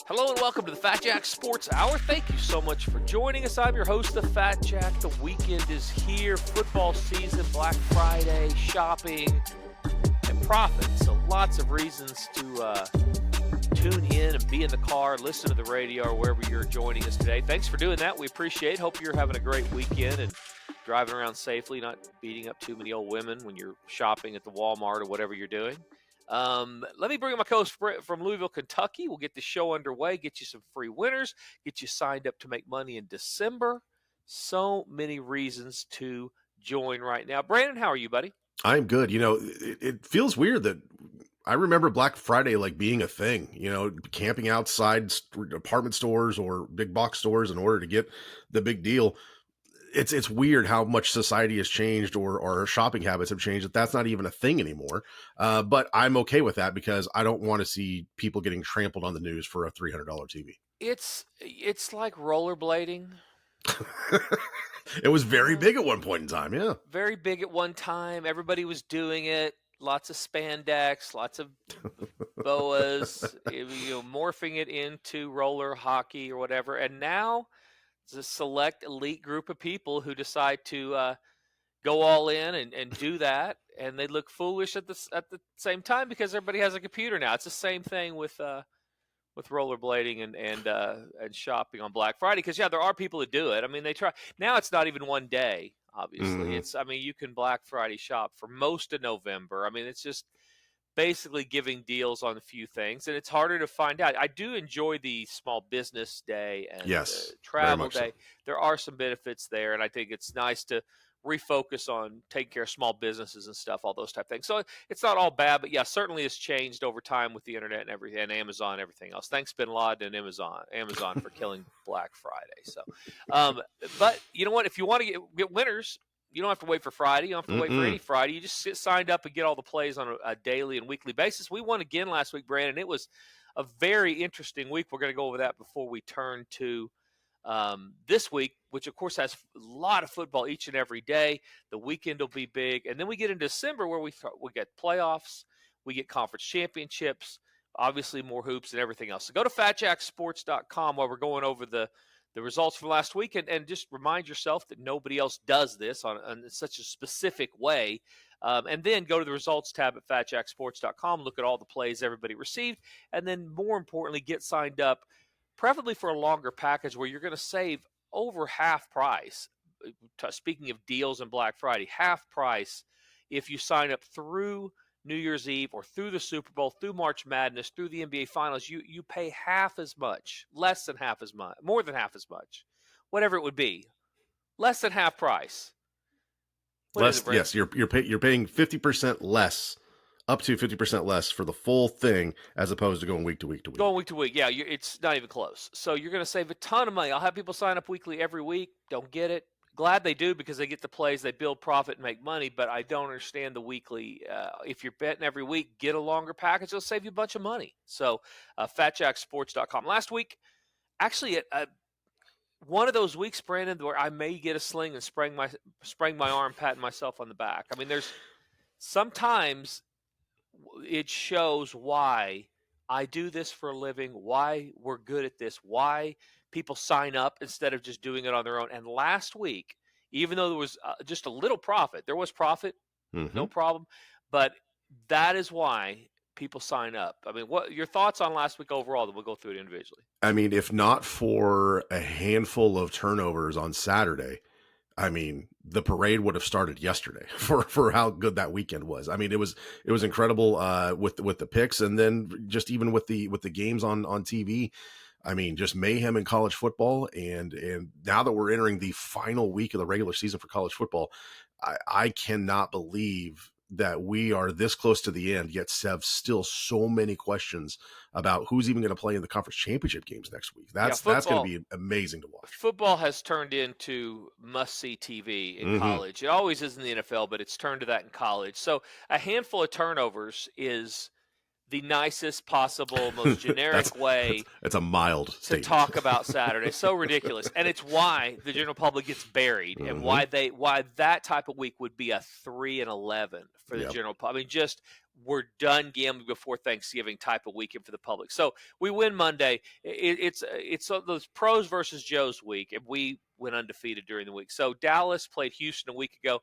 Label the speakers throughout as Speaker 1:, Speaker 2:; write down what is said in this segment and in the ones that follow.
Speaker 1: Hello and welcome to the Fat Jack Sports Hour. Thank you so much for joining us. I'm your host, the Fat Jack. The weekend is here. Football season, Black Friday, shopping, and profit. So lots of reasons to tune in and be in the car, listen to the radio, or wherever you're joining us today. Thanks for doing that. We appreciate it. Hope you're having a great weekend and driving around safely, not beating up too many old women when you're shopping at the Walmart or whatever you're doing. Let me bring in my co-host from Louisville, Kentucky. We'll get the show underway, get you some free winners, get you signed up to make money in December. So many reasons to join right now. Brandon, how are you, buddy?
Speaker 2: I'm good. It feels weird that I remember Black Friday like being a thing, camping outside department stores or big box stores in order to get the big deal. It's weird how much society has changed or our shopping habits have changed. That's not even a thing anymore. But I'm okay with that because I don't want to see people getting trampled on the news for a $300 TV.
Speaker 1: It's like rollerblading.
Speaker 2: It was very big at one point in time. Yeah.
Speaker 1: Very big at one time. Everybody was doing it. Lots of spandex, lots of boas, morphing it into roller hockey or whatever. And now it's a select elite group of people who decide to go all in and do that. And they look foolish at the same time because everybody has a computer now. It's the same thing with rollerblading and shopping on Black Friday. Because, yeah, there are people who do it. I mean, they try. Now it's not even one day, obviously.
Speaker 2: Mm-hmm.
Speaker 1: You can Black Friday shop for most of November. I mean, it's just basically giving deals on a few things. And it's harder to find out. I do enjoy the small business day and
Speaker 2: Yes,
Speaker 1: travel
Speaker 2: very
Speaker 1: day.
Speaker 2: much so.
Speaker 1: There are some benefits there. And I think it's nice to refocus on taking care of small businesses and stuff, all those type of things. So it's not all bad, but yeah, certainly it's changed over time with the internet and everything, and Amazon and everything else. Thanks, Bin Laden and Amazon for killing Black Friday. So, but you know what? If you want to get winners, you don't have to wait for Friday. You don't have to wait for any Friday. You just get signed up and get all the plays on a daily and weekly basis. We won again last week, Brandon. It was a very interesting week. We're going to go over that before we turn to this week, which of course has a lot of football each and every day. The weekend will be big, and then we get into December where we get playoffs, we get conference championships, obviously more hoops and everything else. So go to fatjacksports.com while we're going over the results from last week, and just remind yourself that nobody else does this on such a specific way. And then go to the results tab at fatjacksports.com, look at all the plays everybody received, and then more importantly, get signed up preferably for a longer package where you're going to save over half price. Speaking of deals and Black Friday, half price if you sign up through New Year's Eve or through the Super Bowl, through March Madness, through the NBA Finals. You pay half as much, less than half as much, more than half as much, whatever it would be, less than half price.
Speaker 2: Yes, you're paying 50% less, up to 50% less for the full thing, as opposed to going week to week to week.
Speaker 1: Going week to week, yeah, it's not even close. So you're going to save a ton of money. I'll have people sign up weekly every week. Don't get it. Glad they do because they get the plays, they build profit and make money, but I don't understand the weekly. If you're betting every week, get a longer package. It'll save you a bunch of money. So fatjacksports.com. Last week, actually, one of those weeks, Brandon, where I may get a sling and sprain my arm, patting myself on the back. I mean, there's sometimes it shows why I do this for a living, why we're good at this, why people sign up instead of just doing it on their own. And last week, even though there was just a little profit, there was profit, no problem. But that is why people sign up. I mean, what your thoughts on last week overall? Then we'll go through it individually.
Speaker 2: I mean, if not for a handful of turnovers on Saturday, I mean, the parade would have started yesterday for how good that weekend was. I mean, it was incredible with the picks, and then just even with the games on TV. I mean, just mayhem in college football, and now that we're entering the final week of the regular season for college football, I cannot believe that we are this close to the end, yet have still so many questions about who's even going to play in the conference championship games next week. That's going to be amazing to watch.
Speaker 1: Football has turned into must-see TV in college. It always is in the NFL, but it's turned to that in college. So a handful of turnovers is the nicest possible, most generic way
Speaker 2: that's a mild
Speaker 1: to
Speaker 2: statement.
Speaker 1: talk about Saturday. So ridiculous. And it's why the general public gets buried and why that type of week would be a 3-11 for the general public. I mean, just we're done gambling before Thanksgiving type of weekend for the public. So we win Monday. It's those pros versus Joes week, and we went undefeated during the week. So Dallas played Houston a week ago.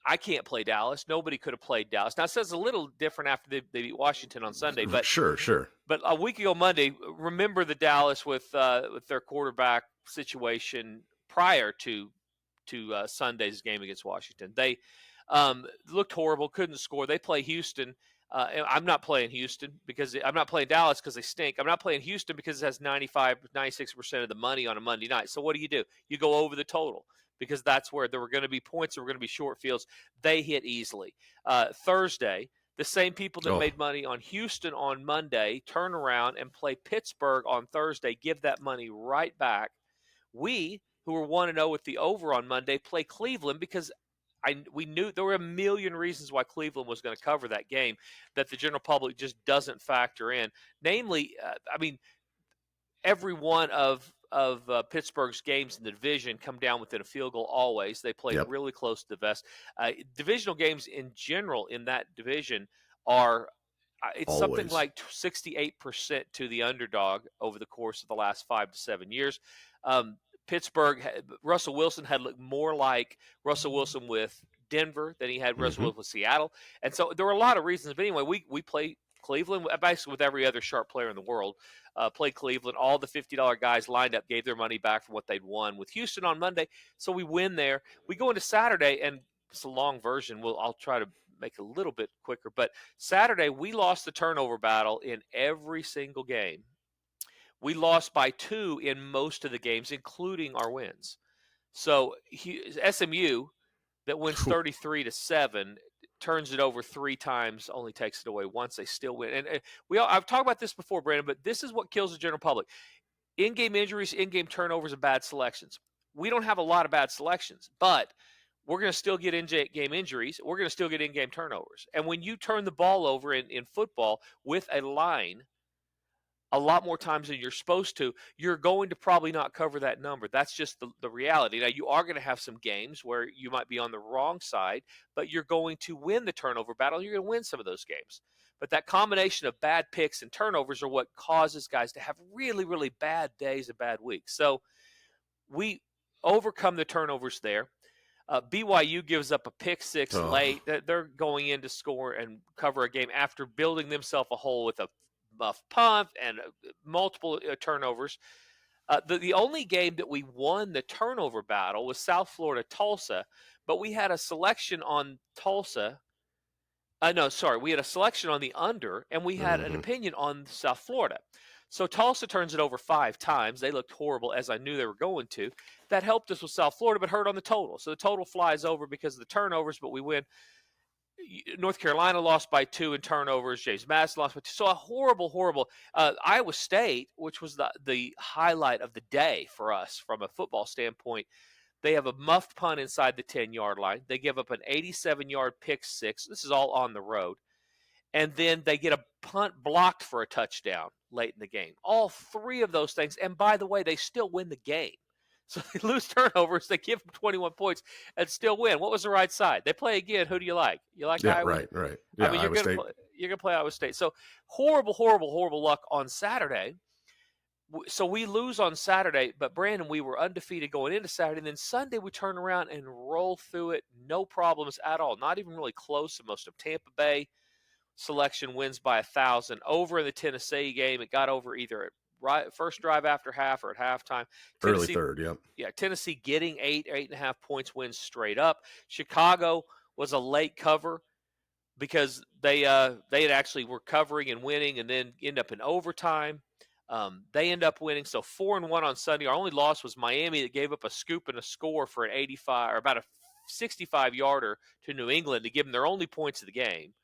Speaker 1: I can't play Dallas. Nobody could have played Dallas. Now, it says a little different after they beat Washington on Sunday, but
Speaker 2: sure.
Speaker 1: But a week ago Monday, remember the Dallas with their quarterback situation prior to Sunday's game against Washington. They looked horrible, couldn't score. They play Houston. I'm not playing Houston because I'm not playing Dallas because they stink. I'm not playing Houston because it has 96% of the money on a Monday night. So what do? You go over the total because that's where there were going to be points. There were going to be short fields. They hit easily. Thursday, the same people that made money on Houston on Monday turn around and play Pittsburgh on Thursday, give that money right back. We, who were 1-0 with the over on Monday, play Cleveland because we knew there were a million reasons why Cleveland was going to cover that game that the general public just doesn't factor in. Namely, every one of Pittsburgh's games in the division come down within a field goal always. They play really close to the vest. Divisional games in general in that division are it's always something like 68% to the underdog over the course of the last 5 to 7 years. Pittsburgh, Russell Wilson had looked more like Russell Wilson with Denver than he had Russell Wilson with Seattle. And so there were a lot of reasons. But anyway, we play Cleveland basically with every other sharp player in the world. Played Cleveland. All the $50 guys lined up, gave their money back from what they'd won with Houston on Monday. So we win there. We go into Saturday, and it's a long version. I'll try to make it a little bit quicker. But Saturday, we lost the turnover battle in every single game. We lost by 2 in most of the games, including our wins. So SMU, that wins 33-7, turns it over 3 times, only takes it away once. They still win. And I've talked about this before, Brandon, but this is what kills the general public. In-game injuries, in-game turnovers, and bad selections. We don't have a lot of bad selections, but we're going to still get in-game injuries. We're going to still get in-game turnovers. And when you turn the ball over in football with a line a lot more times than you're supposed to, you're going to probably not cover that number. That's just the reality. Now, you are going to have some games where you might be on the wrong side, but you're going to win the turnover battle. You're going to win some of those games. But that combination of bad picks and turnovers are what causes guys to have really, really bad days and bad weeks. So we overcome the turnovers there. BYU gives up a pick 6 late. They're going in to score and cover a game after building themselves a hole with a muff punt and multiple turnovers. The only game that we won the turnover battle was South Florida Tulsa, but we had a selection on Tulsa. We had a selection on the under, and we had an opinion on South Florida. So Tulsa turns it over 5 times. They looked horrible, as I knew they were going to. That helped us with South Florida, but hurt on the total. So the total flies over because of the turnovers, but we win. North Carolina lost by 2 in turnovers. James Madison lost by 2. So a horrible. Iowa State, which was the highlight of the day for us from a football standpoint, they have a muffed punt inside the 10-yard line. They give up an 87-yard pick 6. This is all on the road. And then they get a punt blocked for a touchdown late in the game. All 3 of those things. And by the way, they still win the game. So they lose turnovers, they give them 21 points, and still win. What was the right side? They play again. Who do you like? You like Iowa?
Speaker 2: Right. Yeah,
Speaker 1: you're going to play Iowa State. So horrible luck on Saturday. So we lose on Saturday, but Brandon, we were undefeated going into Saturday. And then Sunday we turn around and roll through it. No problems at all. Not even really close to most of Tampa Bay. Selection wins by 1,000. Over in the Tennessee game, it got over either at first drive after half or at halftime.
Speaker 2: Early third, yep.
Speaker 1: Yeah, Tennessee getting 8.5 points, wins straight up. Chicago was a late cover because they had actually were covering and winning and then end up in overtime. They end up winning. So 4-1 on Sunday. Our only loss was Miami that gave up a scoop and a score for an 85 or about a 65-yarder to New England to give them their only points of the game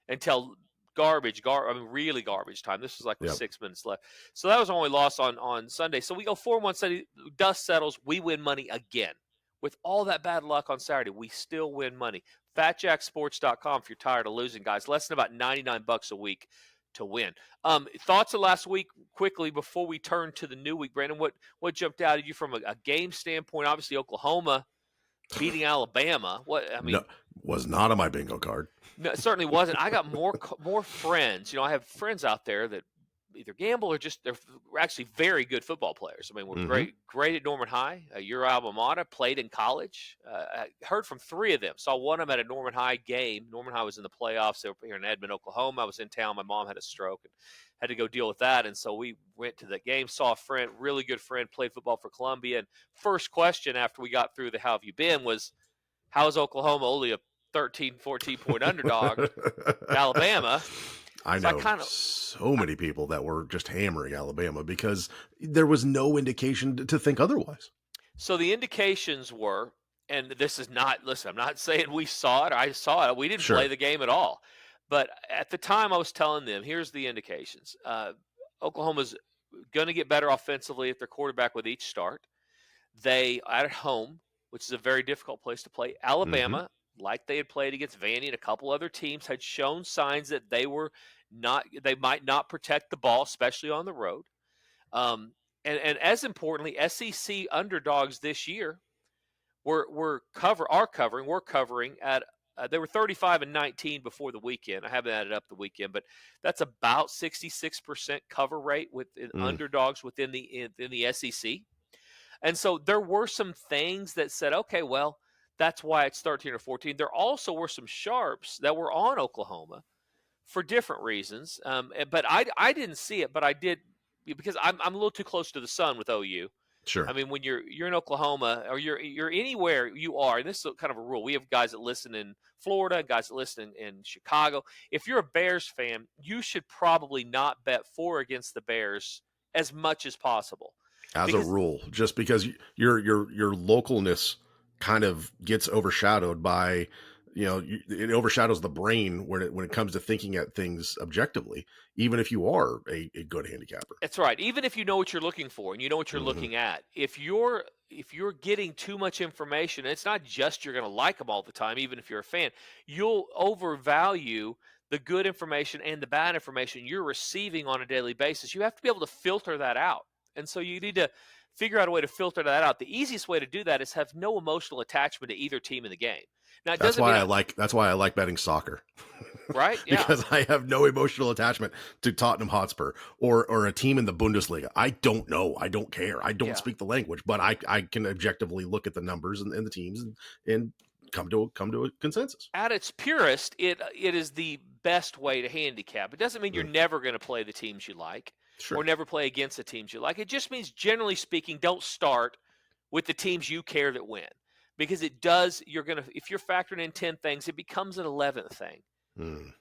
Speaker 1: until really garbage time. This was like with 6 minutes left. So that was our only loss on Sunday. So we go 4-1 Sunday. Dust settles. We win money again. with all that bad luck on Saturday, we still win money. FatJackSports.com if you're tired of losing, guys. Less than about $99 a week to win. Thoughts of last week quickly before we turn to the new week, Brandon? What jumped out at you from a game standpoint? Obviously, Oklahoma beating Alabama.
Speaker 2: No, was not on my bingo card.
Speaker 1: No, it certainly wasn't. I got more friends. I have friends out there that either gamble or just they're actually very good football players. I mean, we're great at Norman High. Your alma mater, played in college. I heard from 3 of them. Saw one of them at a Norman High game. Norman High was in the playoffs. They were here in Edmond, Oklahoma. I was in town. My mom had a stroke and had to go deal with that. And so we went to the game, saw a friend, really good friend, played football for Columbia. And first question after we got through the how have you been was, how's Oklahoma only a 13, 14-point underdog Alabama?
Speaker 2: I know so many people that were just hammering Alabama because there was no indication to think otherwise.
Speaker 1: So the indications were, and this is not, listen, I'm not saying we saw it. I saw it. We didn't play the game at all. But at the time I was telling them, here's the indications. Oklahoma's going to get better offensively at their quarterback with each start. They are at home, which is a very difficult place to play. Alabama, like they had played against Vandy and a couple other teams, had shown signs that they might not protect the ball, especially on the road. And as importantly, SEC underdogs this year we're covering at they were 35-19 before the weekend. I haven't added up the weekend, but that's about 66% cover rate with underdogs within the SEC. And so there were some things that said, okay, well, that's why it's 13 or 14. There also were some sharps that were on Oklahoma for different reasons. But I didn't see it, but I did because I'm a little too close to the sun with OU.
Speaker 2: Sure.
Speaker 1: I mean, when you're in Oklahoma or you're anywhere you are, and this is kind of a rule. We have guys that listen in Florida, guys that listen in Chicago. If you're a Bears fan, you should probably not bet for or against the Bears as much as possible.
Speaker 2: As a rule, just because your localness kind of gets overshadowed by, it overshadows the brain when it comes to thinking at things objectively, even if you are a good handicapper.
Speaker 1: That's right. Even if you know what you're looking for and you know what you're looking at, if you're getting too much information, it's not just you're going to like them all the time. Even if you're a fan, you'll overvalue the good information and the bad information you're receiving on a daily basis. You have to be able to filter that out. And so you need to figure out a way to filter that out. The easiest way to do that is have no emotional attachment to either team in the game. Now,
Speaker 2: that's why I like betting soccer.
Speaker 1: Right? Yeah.
Speaker 2: Because I have no emotional attachment to Tottenham Hotspur or a team in the Bundesliga. I don't know. I don't care. I don't speak the language, but I can objectively look at the numbers and the teams and come to a consensus.
Speaker 1: At its purest, it is the best way to handicap. It doesn't mean you're never going to play the teams you like.
Speaker 2: Sure.
Speaker 1: Or never play against the teams you like. It just means, generally speaking, don't start with the teams you care that win. Because if you're factoring in 10 things, it becomes an 11th thing.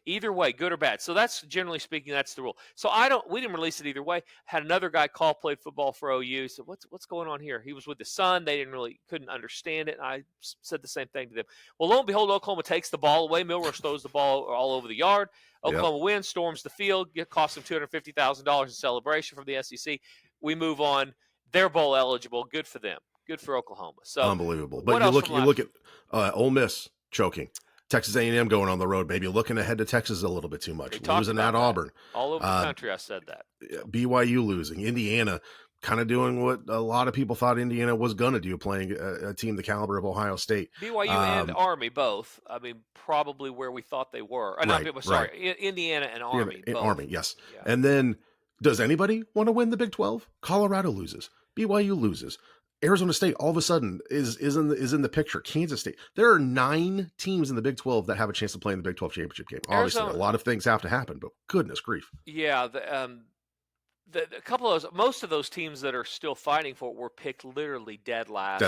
Speaker 1: Either way, good or bad. So that's, generally speaking, that's the rule. So we didn't release it either way. Had another guy played football for OU. Said, what's going on here? He was with his son. They couldn't understand it. And I said the same thing to them. Well, lo and behold, Oklahoma takes the ball away. Milroe throws the ball all over the yard. Oklahoma wins, storms the field, costs them $250,000 in celebration from the SEC. We move on. They're bowl eligible. Good for them. Good for Oklahoma. So
Speaker 2: unbelievable. But you look at Ole Miss choking. Texas A&M going on the road, maybe looking ahead to Texas a little bit too much. Losing at Auburn.
Speaker 1: All over the country, I said that.
Speaker 2: BYU losing. Indiana kind of doing what a lot of people thought Indiana was going to do, playing a team the caliber of Ohio State.
Speaker 1: BYU and Army both. I mean, probably where we thought they were. Indiana and Army. Both.
Speaker 2: Army, yes. Yeah. And then, does anybody want to win the Big 12? Colorado loses. BYU loses. Arizona State all of a sudden is in the picture. Kansas State. There are 9 teams in the Big 12 that have a chance to play in the Big 12 championship game. Obviously, a lot of things have to happen, but goodness grief.
Speaker 1: Yeah, a couple of those, most of those teams that are still fighting for it were picked literally dead last,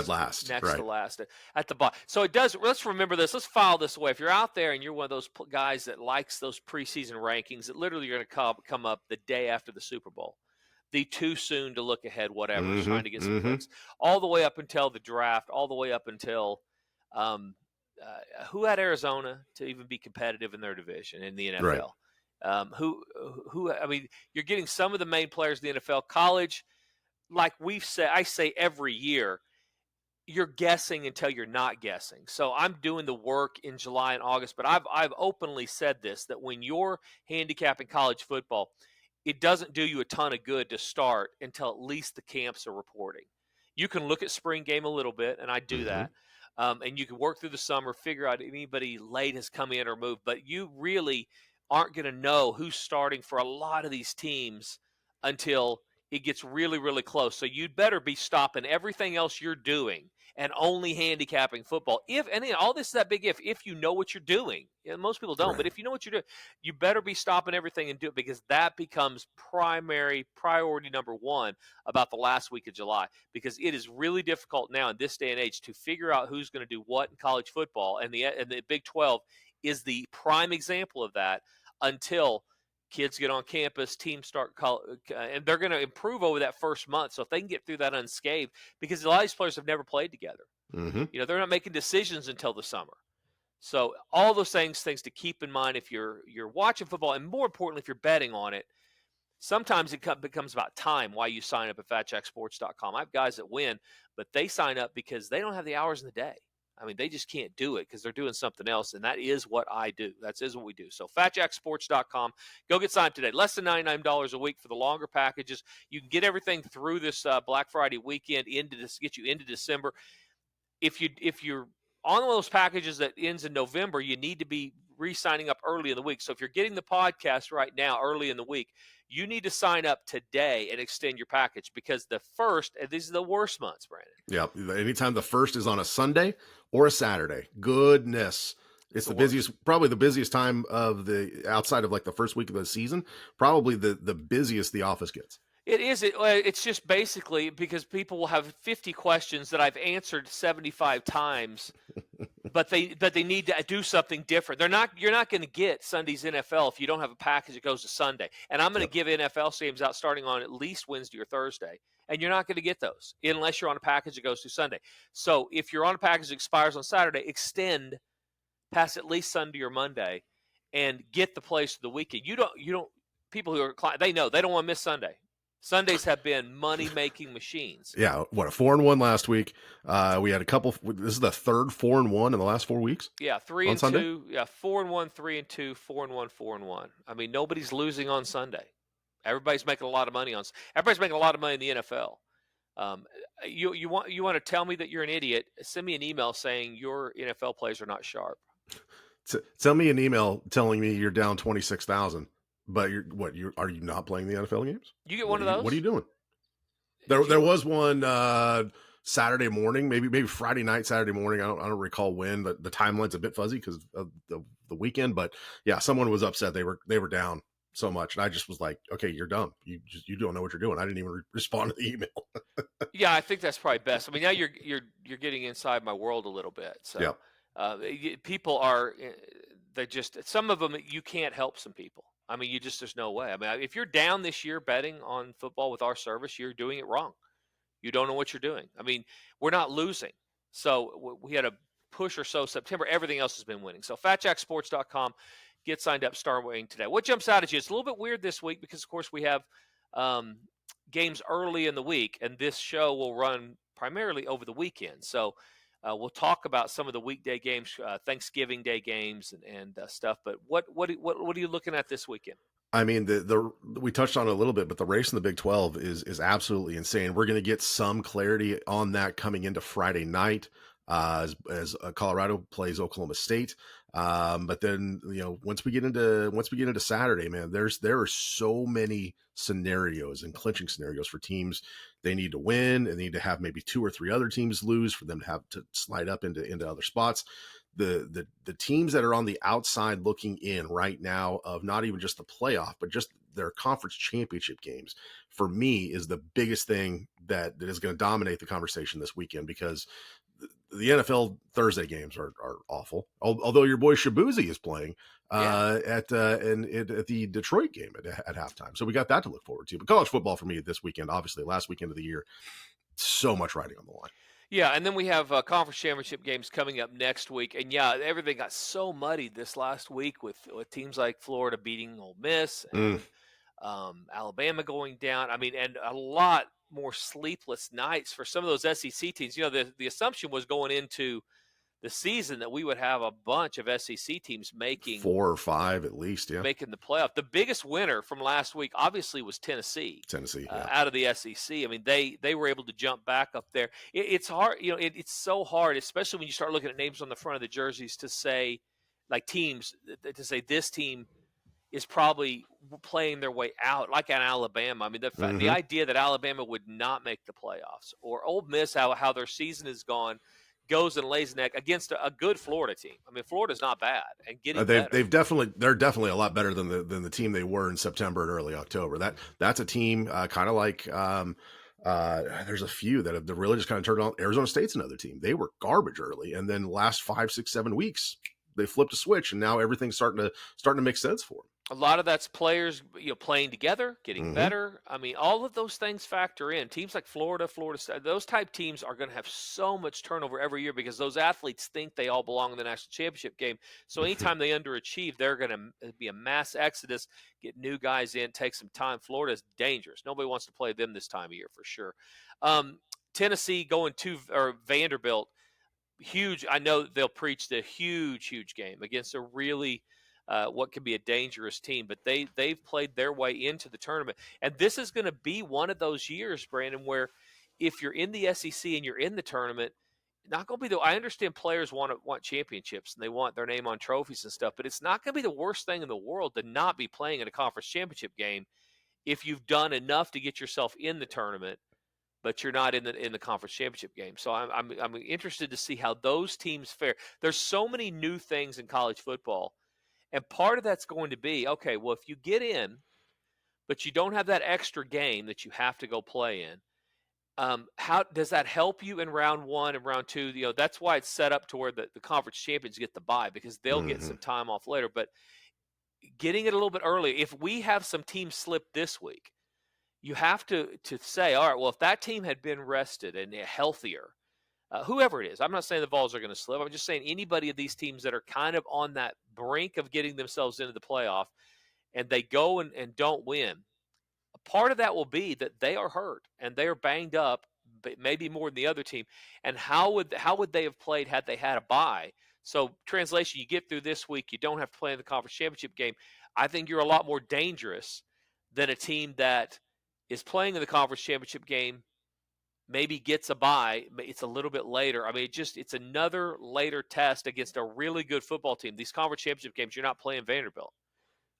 Speaker 1: next to last at the bottom. So it does. Let's remember this. Let's file this away. If you're out there and you're one of those guys that likes those preseason rankings, that literally are going to come up the day after the Super Bowl. The too soon to look ahead, whatever, trying to get some clicks, all the way up until the draft, all the way up until who had Arizona to even be competitive in their division in the NFL. Right. I mean, you're getting some of the main players in the NFL. College, like I say every year, you're guessing until you're not guessing. So I'm doing the work in July and August, but I've openly said this, that when you're handicapping college football, it doesn't do you a ton of good to start until at least the camps are reporting. You can look at spring game a little bit, and I do
Speaker 2: Mm-hmm.
Speaker 1: that. And you can work through the summer, figure out if anybody late has come in or moved, but you really aren't going to know who's starting for a lot of these teams until it gets really, really close. So you'd better be stopping everything else you're doing and only handicapping football. If and then all this is that big if you know what you're doing. Yeah, most people don't, but
Speaker 2: Right.
Speaker 1: if you know what you're doing, you better be stopping everything and do it, because that becomes primary priority number one about the last week of July, because it is really difficult now in this day and age to figure out who's going to do what in college football, and the Big 12 is the prime example of that until kids get on campus, teams start and they're going to improve over that first month. So if they can get through that unscathed, because a lot of these players have never played together,
Speaker 2: Mm-hmm.
Speaker 1: they're not making decisions until the summer. So all those things to keep in mind if you're watching football, and more importantly, if you're betting on it. Sometimes it becomes about time why you sign up at FatJackSports.com. I have guys that win, but they sign up because they don't have the hours in the day. I mean, they just can't do it because they're doing something else, and that is what I do. That is what we do. So FatJackSports.com. Go get signed up today. Less than $99 a week for the longer packages. You can get everything through this Black Friday weekend get you into December. If you're on one of those packages that ends in November, you need to be re-signing up early in the week. So if you're getting the podcast right now early in the week, you need to sign up today and extend your package, because the first, and these are the worst months, Brandon.
Speaker 2: Yeah. Anytime the first is on a Sunday or a Saturday, goodness. It's the busiest, probably the busiest time of the outside of like the first week of the season, probably the busiest the office gets.
Speaker 1: It is. It's just basically because people will have 50 questions that I've answered 75 times, but they need to do something different. You're not going to get Sunday's NFL if you don't have a package that goes to Sunday. And I'm going to give NFL games out starting on at least Wednesday or Thursday, and you're not going to get those unless you're on a package that goes to Sunday. So if you're on a package that expires on Saturday, extend past at least Sunday or Monday, and get the place for the weekend. You don't. People who are they know they don't want to miss Sunday. Sundays have been money-making machines.
Speaker 2: Yeah, what, a 4-1 last week. We had a couple. This is the third 4-1 in the last 4 weeks.
Speaker 1: Yeah, 3-2. Yeah, 4-1, 3-2, 4-1, 4-1. I mean, nobody's losing on Sunday. Everybody's making a lot of money Everybody's making a lot of money in the NFL. You want to tell me that you're an idiot? Send me an email saying your NFL plays are not sharp.
Speaker 2: Send me an email telling me you're down 26,000. But are you not playing the NFL games?
Speaker 1: You get one of those?
Speaker 2: What are you doing? There was one Saturday morning, maybe Friday night, Saturday morning. I don't recall when. The timeline's a bit fuzzy because of the weekend. But yeah, someone was upset. They were down so much, and I just was like, okay, you're dumb. You don't know what you're doing. I didn't even respond to the email.
Speaker 1: Yeah, I think that's probably best. I mean, now you're getting inside my world a little bit. So
Speaker 2: yeah.
Speaker 1: People are they just, some of them you can't help some people. I mean, there's no way. I mean, if you're down this year betting on football with our service, you're doing it wrong. You don't know what you're doing. I mean, we're not losing. So we had a push or so September. Everything else has been winning. So FatJackSports.com. Get signed up, start winning today. What jumps out at you? It's a little bit weird this week because, of course, we have games early in the week, and this show will run primarily over the weekend. So we'll talk about some of the weekday games, Thanksgiving Day games, and stuff. But what are you looking at this weekend?
Speaker 2: I mean, we touched on it a little bit, but the race in the Big 12 is absolutely insane. We're going to get some clarity on that coming into Friday night as Colorado plays Oklahoma State. But then once we get into Saturday, man, there are so many scenarios and clinching scenarios for teams. They need to win, and they need to have maybe 2 or 3 other teams lose for them to have to slide up into other spots. The teams that are on the outside looking in right now of not even just the playoff, but just their conference championship games, for me, is the biggest thing that is going to dominate the conversation this weekend, because the NFL Thursday games are awful. Although your boy Shabuzi is playing at the Detroit game at halftime, so we got that to look forward to. But college football for me this weekend, obviously last weekend of the year, so much riding on the line.
Speaker 1: Yeah, and then we have conference championship games coming up next week. And, yeah, everything got so muddied this last week with teams like Florida beating Ole Miss. And, Alabama going down. I mean, and a lot more sleepless nights for some of those SEC teams. You know, the assumption was going into the season that we would have a bunch of SEC teams making
Speaker 2: 4 or 5 at least. Yeah.
Speaker 1: making the playoff. The biggest winner from last week obviously was Tennessee.
Speaker 2: Tennessee. Yeah.
Speaker 1: Out of the SEC. I mean, they were able to jump back up there. It's hard, you know. It's so hard, especially when you start looking at names on the front of the jerseys to say, like teams, to say this team is probably playing their way out, like at Alabama. I mean, the idea that Alabama would not make the playoffs, or Ole Miss, how their season has gone, goes and lays an egg against a good Florida team. I mean, Florida's not bad and getting better.
Speaker 2: They're definitely a lot better than the team they were in September and early October. That's a team kind of like there's a few that have really just kind of turned on. Arizona State's another team. They were garbage early, and then last 5, 6, 7 weeks they flipped a switch, and now everything's starting to make sense for them.
Speaker 1: A lot of that's players, playing together, getting better. I mean, all of those things factor in. Teams like Florida State, those type teams are going to have so much turnover every year because those athletes think they all belong in the national championship game. So anytime they underachieve, they're going to be a mass exodus, get new guys in, take some time. Florida is dangerous. Nobody wants to play them this time of year for sure. Tennessee going to or Vanderbilt, huge. I know they'll preach the huge game against a really what could be a dangerous team, but they've played their way into the tournament. And this is going to be one of those years, Brandon, where if you're in the SEC and you're in the tournament, not going to be the. I understand players want championships and they want their name on trophies and stuff, but it's not going to be the worst thing in the world to not be playing in a conference championship game if you've done enough to get yourself in the tournament, but you're not in the conference championship game. So I'm interested to see how those teams fare. There's so many new things in college football. And part of that's going to be, okay, well, if you get in, but you don't have that extra game that you have to go play in, how does that help you in round 1 and round 2? You know, that's why it's set up to where the conference champions get the bye because they'll get some time off later. But getting it a little bit early, if we have some teams slip this week, you have to say, all right, well, if that team had been rested and healthier, whoever it is, I'm not saying the Vols are going to slip. I'm just saying anybody of these teams that are kind of on that brink of getting themselves into the playoff and they go and don't win, a part of that will be that they are hurt and they are banged up, but maybe more than the other team. And how would they have played had they had a bye? So translation, you get through this week, you don't have to play in the conference championship game. I think you're a lot more dangerous than a team that is playing in the conference championship game, maybe gets a bye. It's a little bit later. I mean, it's another later test against a really good football team. These conference championship games, you're not playing Vanderbilt.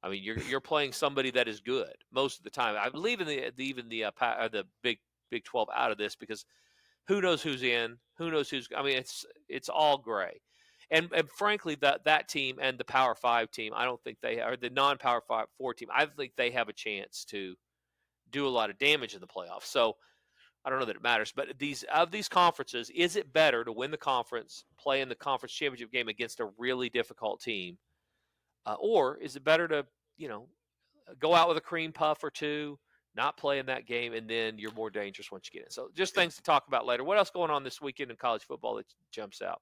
Speaker 1: I mean, you're playing somebody that is good most of the time. I believe in the Big 12 out of this because who knows who's in, who knows who's. I mean, it's all gray. And frankly, that team and the Power 5 team, I don't think they are the non-Power 4 team. I think they have a chance to do a lot of damage in the playoffs. So I don't know that it matters, but these conferences, is it better to win the conference, play in the conference championship game against a really difficult team, or is it better to go out with a cream puff or two, not play in that game, and then you're more dangerous once you get in? So just things to talk about later. What else going on this weekend in college football that jumps out?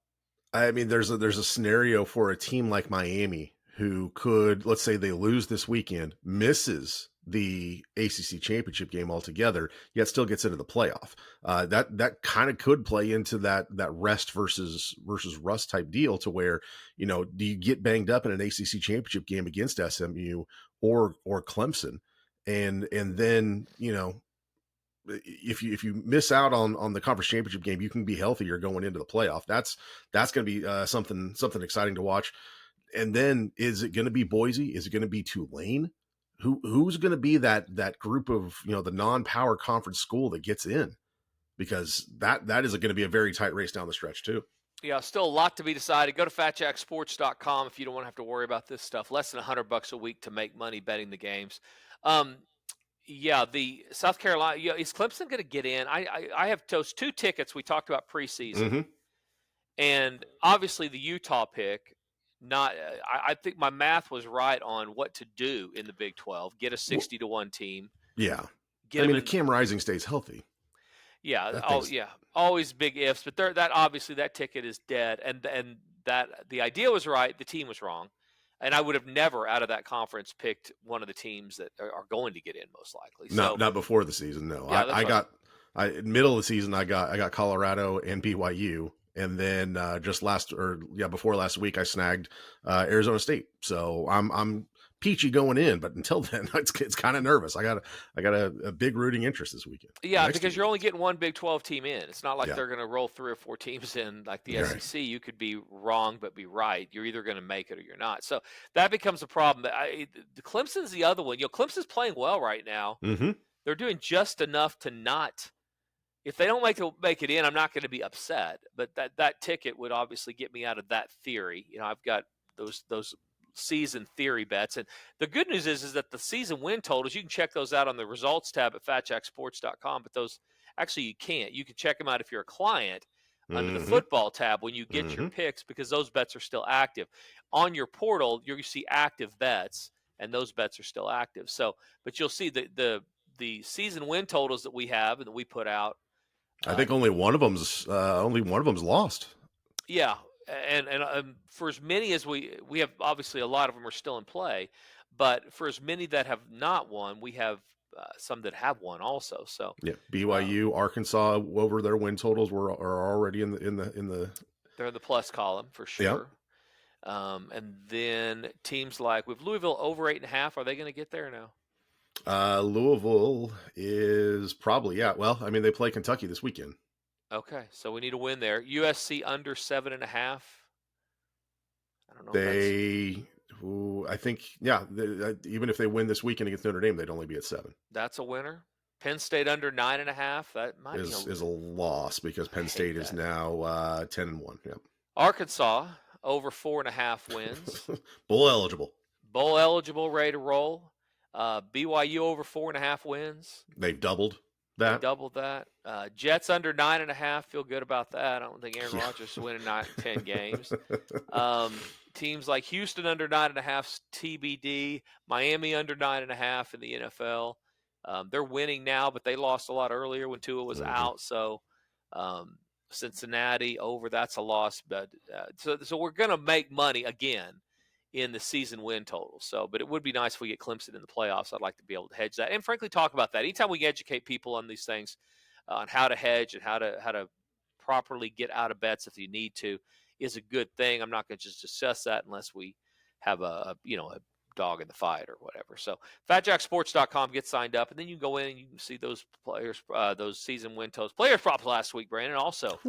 Speaker 2: I mean, there's a scenario for a team like Miami who could, let's say they lose this weekend, misses the ACC championship game altogether, yet still gets into the playoff. That kind of could play into that rest versus rust type deal to where, do you get banged up in an ACC championship game against SMU or Clemson, and then if you miss out on the conference championship game, you can be healthier going into the playoff. That's going to be something exciting to watch. And then is it going to be Boise? Is it going to be Tulane? Who's going to be that group of, the non-power conference school that gets in? Because that is going to be a very tight race down the stretch too.
Speaker 1: Yeah, still a lot to be decided. Go to fatjacksports.com if you don't want to have to worry about this stuff. Less than $100 a week to make money betting the games. Yeah, the South Carolina. Yeah, is Clemson going to get in? I have those 2 tickets we talked about preseason, and obviously the Utah pick. I think my math was right on what to do in the Big 12. Get a 60-1 team.
Speaker 2: Yeah, if Cam Rising stays healthy.
Speaker 1: Yeah. Always big ifs, but that obviously that ticket is dead, and that the idea was right. The team was wrong. And I would have never out of that conference picked one of the teams that are going to get in most likely.
Speaker 2: No,
Speaker 1: So,
Speaker 2: not before the season. No,
Speaker 1: yeah,
Speaker 2: middle of the season. I got Colorado and BYU, and then before last week, I snagged Arizona State. So I'm peachy going in, but until then, it's kind of nervous. I got a big rooting interest this weekend.
Speaker 1: Yeah, because you're only getting one Big 12 team in. It's not like
Speaker 2: Yeah.
Speaker 1: they're going to roll 3 or 4 teams in like the
Speaker 2: Right.
Speaker 1: SEC. You could be wrong but be right. You're either going to make it or you're not. So that becomes a problem. The Clemson's the other one. Clemson's playing well right now.
Speaker 2: Mm-hmm.
Speaker 1: They're doing just enough to not. If they don't make it in, I'm not going to be upset. But that ticket would obviously get me out of that theory. I've got those season theory bets, and the good news is that the season win totals, you can check those out on the results tab at fatjacksports.com. But those actually you can't. You can check them out if you're a client under the football tab when you get your picks, because those bets are still active on your portal. You see active bets, and those bets are still active. So, but you'll see the season win totals that we have and that we put out.
Speaker 2: I think only one of them's lost.
Speaker 1: Yeah, and for as many as we have, obviously a lot of them are still in play, but for as many that have not won, we have some that have won also. So
Speaker 2: yeah, BYU, Arkansas over their win totals are already in the
Speaker 1: they're in the plus column for sure. Yeah. And then teams like with Louisville over 8.5, are they going to get there now?
Speaker 2: Louisville is probably, yeah. Well, I mean, they play Kentucky this weekend.
Speaker 1: Okay, so we need a win there. USC under 7.5. I don't know.
Speaker 2: I think, yeah. Even if they win this weekend against Notre Dame, they'd only be at 7.
Speaker 1: That's a winner. Penn State under 9.5. That might
Speaker 2: is a loss because Penn State is now 10-1. Yeah.
Speaker 1: Arkansas over 4.5 wins.
Speaker 2: Bowl eligible,
Speaker 1: ready to roll. BYU over 4.5 wins.
Speaker 2: They've doubled that.
Speaker 1: Jets under 9.5. Feel good about that. I don't think Aaron Rodgers is winning 10 games. Teams like Houston under 9.5 TBD. Miami under 9.5 in the NFL. They're winning now, but they lost a lot earlier when Tua was out. So Cincinnati over, that's a loss. But so we're going to make money again in the season win total. So, but it would be nice if we get Clemson in the playoffs. I'd like to be able to hedge that and frankly talk about that. Anytime we can educate people on these things, on how to hedge and how to properly get out of bets if you need to, is a good thing. I'm not going to just discuss that unless we have a dog in the fight or whatever. So fatjacksports.com, get signed up, and then you can go in and you can see those players, those season win totals. Player props last week, Brandon, also.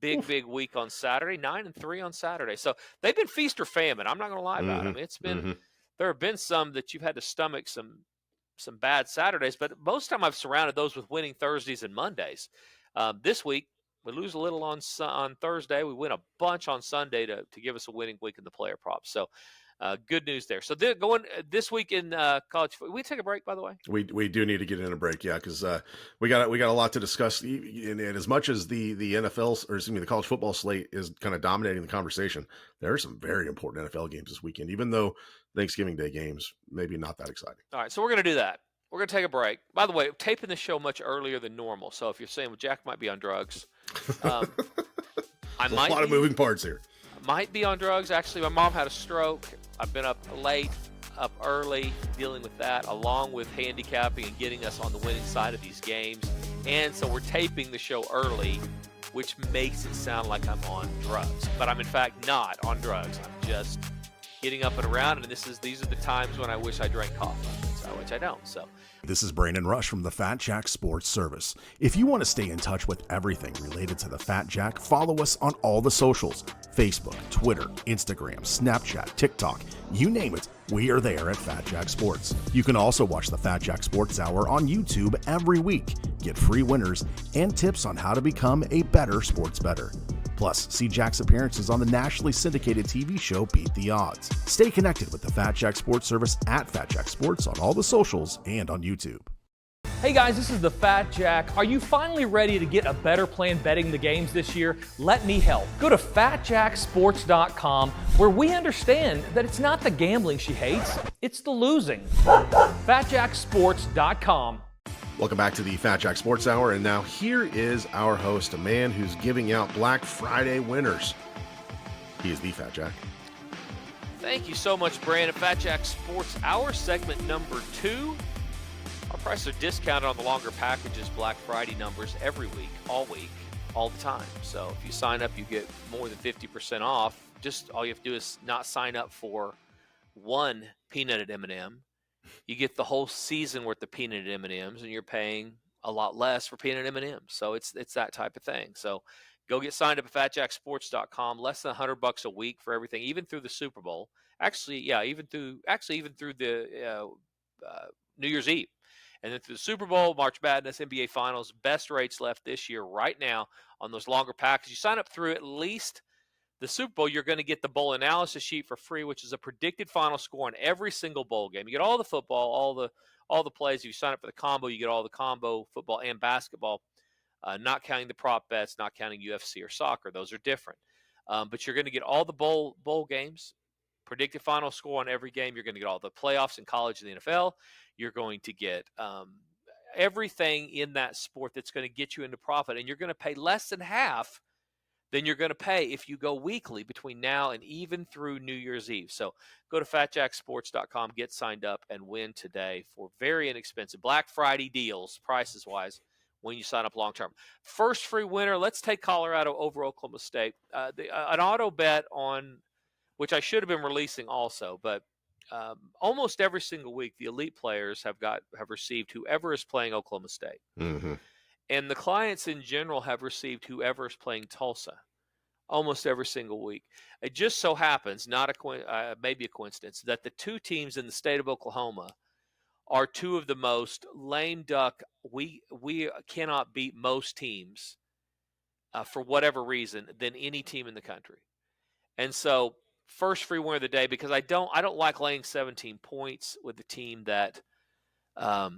Speaker 1: Big week on Saturday, 9-3 on Saturday. So they've been feast or famine. I'm not going to lie about them. It's been there have been some that you've had to stomach some bad Saturdays, but most of the time I've surrounded those with winning Thursdays and Mondays. This week we lose a little on Thursday. We win a bunch on Sunday to give us a winning week in the player props. So good news there. So going this week in college. We take a break, by the way.
Speaker 2: We do need to get in a break, yeah, because we got a lot to discuss. And as much as the NFL, or excuse me, the college football slate is kind of dominating the conversation, there are some very important NFL games this weekend. Even though Thanksgiving Day games maybe not that exciting.
Speaker 1: All right, so we're going to do that. We're going to take a break. By the way, taping the show much earlier than normal. So if you're saying, well, Jack might be on drugs, a
Speaker 2: lot of moving parts here.
Speaker 1: Might be on drugs. Actually, my mom had a stroke. I've been up late, up early, dealing with that, along with handicapping and getting us on the winning side of these games. And so we're taping the show early, which makes it sound like I'm on drugs. But I'm, in fact, not on drugs. I'm just getting up and around, and these are the times when I wish I drank coffee, which I don't. So
Speaker 3: this is Brandon Rush from the Fat Jack Sports Service. If you want to stay in touch with everything related to the Fat Jack, follow us on all the socials: Facebook, Twitter, Instagram, Snapchat, TikTok, you name it, we are there at Fat Jack Sports. You can also watch the Fat Jack Sports Hour on YouTube every week. Get free winners and tips on how to become a better sports bettor. Plus, see Jack's appearances on the nationally syndicated TV show Beat the Odds. Stay connected with the Fat Jack Sports Service at Fat Jack Sports on all the socials and on YouTube.
Speaker 4: Hey guys, this is the Fat Jack. Are you finally ready to get a better plan betting the games this year? Let me help. Go to fatjacksports.com, where we understand that it's not the gambling she hates, it's the losing. fatjacksports.com.
Speaker 2: Welcome back to the Fat Jack Sports Hour, and now here is our host, a man who's giving out Black Friday winners. He is the Fat Jack.
Speaker 1: Thank you so much, Brandon. Fat Jack Sports Hour, segment number 2. Our prices are discounted on the longer packages, Black Friday numbers every week, all the time. So if you sign up, you get more than 50% off. Just all you have to do is not sign up for one peanut at M&M. You get the whole season worth of peanut at M&Ms, and you're paying a lot less for peanut M&Ms. So it's that type of thing. So go get signed up at fatjacksports.com. Less than $100 a week for everything, even through the Super Bowl. Even through the New Year's Eve. And then through the Super Bowl, March Madness, NBA Finals, best rates left this year right now on those longer packages. You sign up through at least the Super Bowl, you're going to get the bowl analysis sheet for free, which is a predicted final score on every single bowl game. You get all the football, all the plays. If you sign up for the combo, you get all the combo football and basketball, not counting the prop bets, not counting UFC or soccer. Those are different. But you're going to get all the bowl games, predicted final score on every game. You're going to get all the playoffs in college and the NFL. You're going to get everything in that sport that's going to get you into profit, and you're going to pay less than half than you're going to pay if you go weekly between now and even through New Year's Eve. So go to fatjacksports.com, get signed up, and win today for very inexpensive Black Friday deals, prices-wise, when you sign up long-term. First free winner, let's take Colorado over Oklahoma State. An auto bet on, which I should have been releasing also, but almost every single week, the elite players have received whoever is playing Oklahoma State.
Speaker 2: Mm-hmm.
Speaker 1: And the clients in general have received whoever is playing Tulsa almost every single week. It just so happens, maybe a coincidence, that the two teams in the state of Oklahoma are two of the most lame duck. We cannot beat most teams for whatever reason than any team in the country. And so first free winner of the day, because I don't like laying 17 points with the team that they're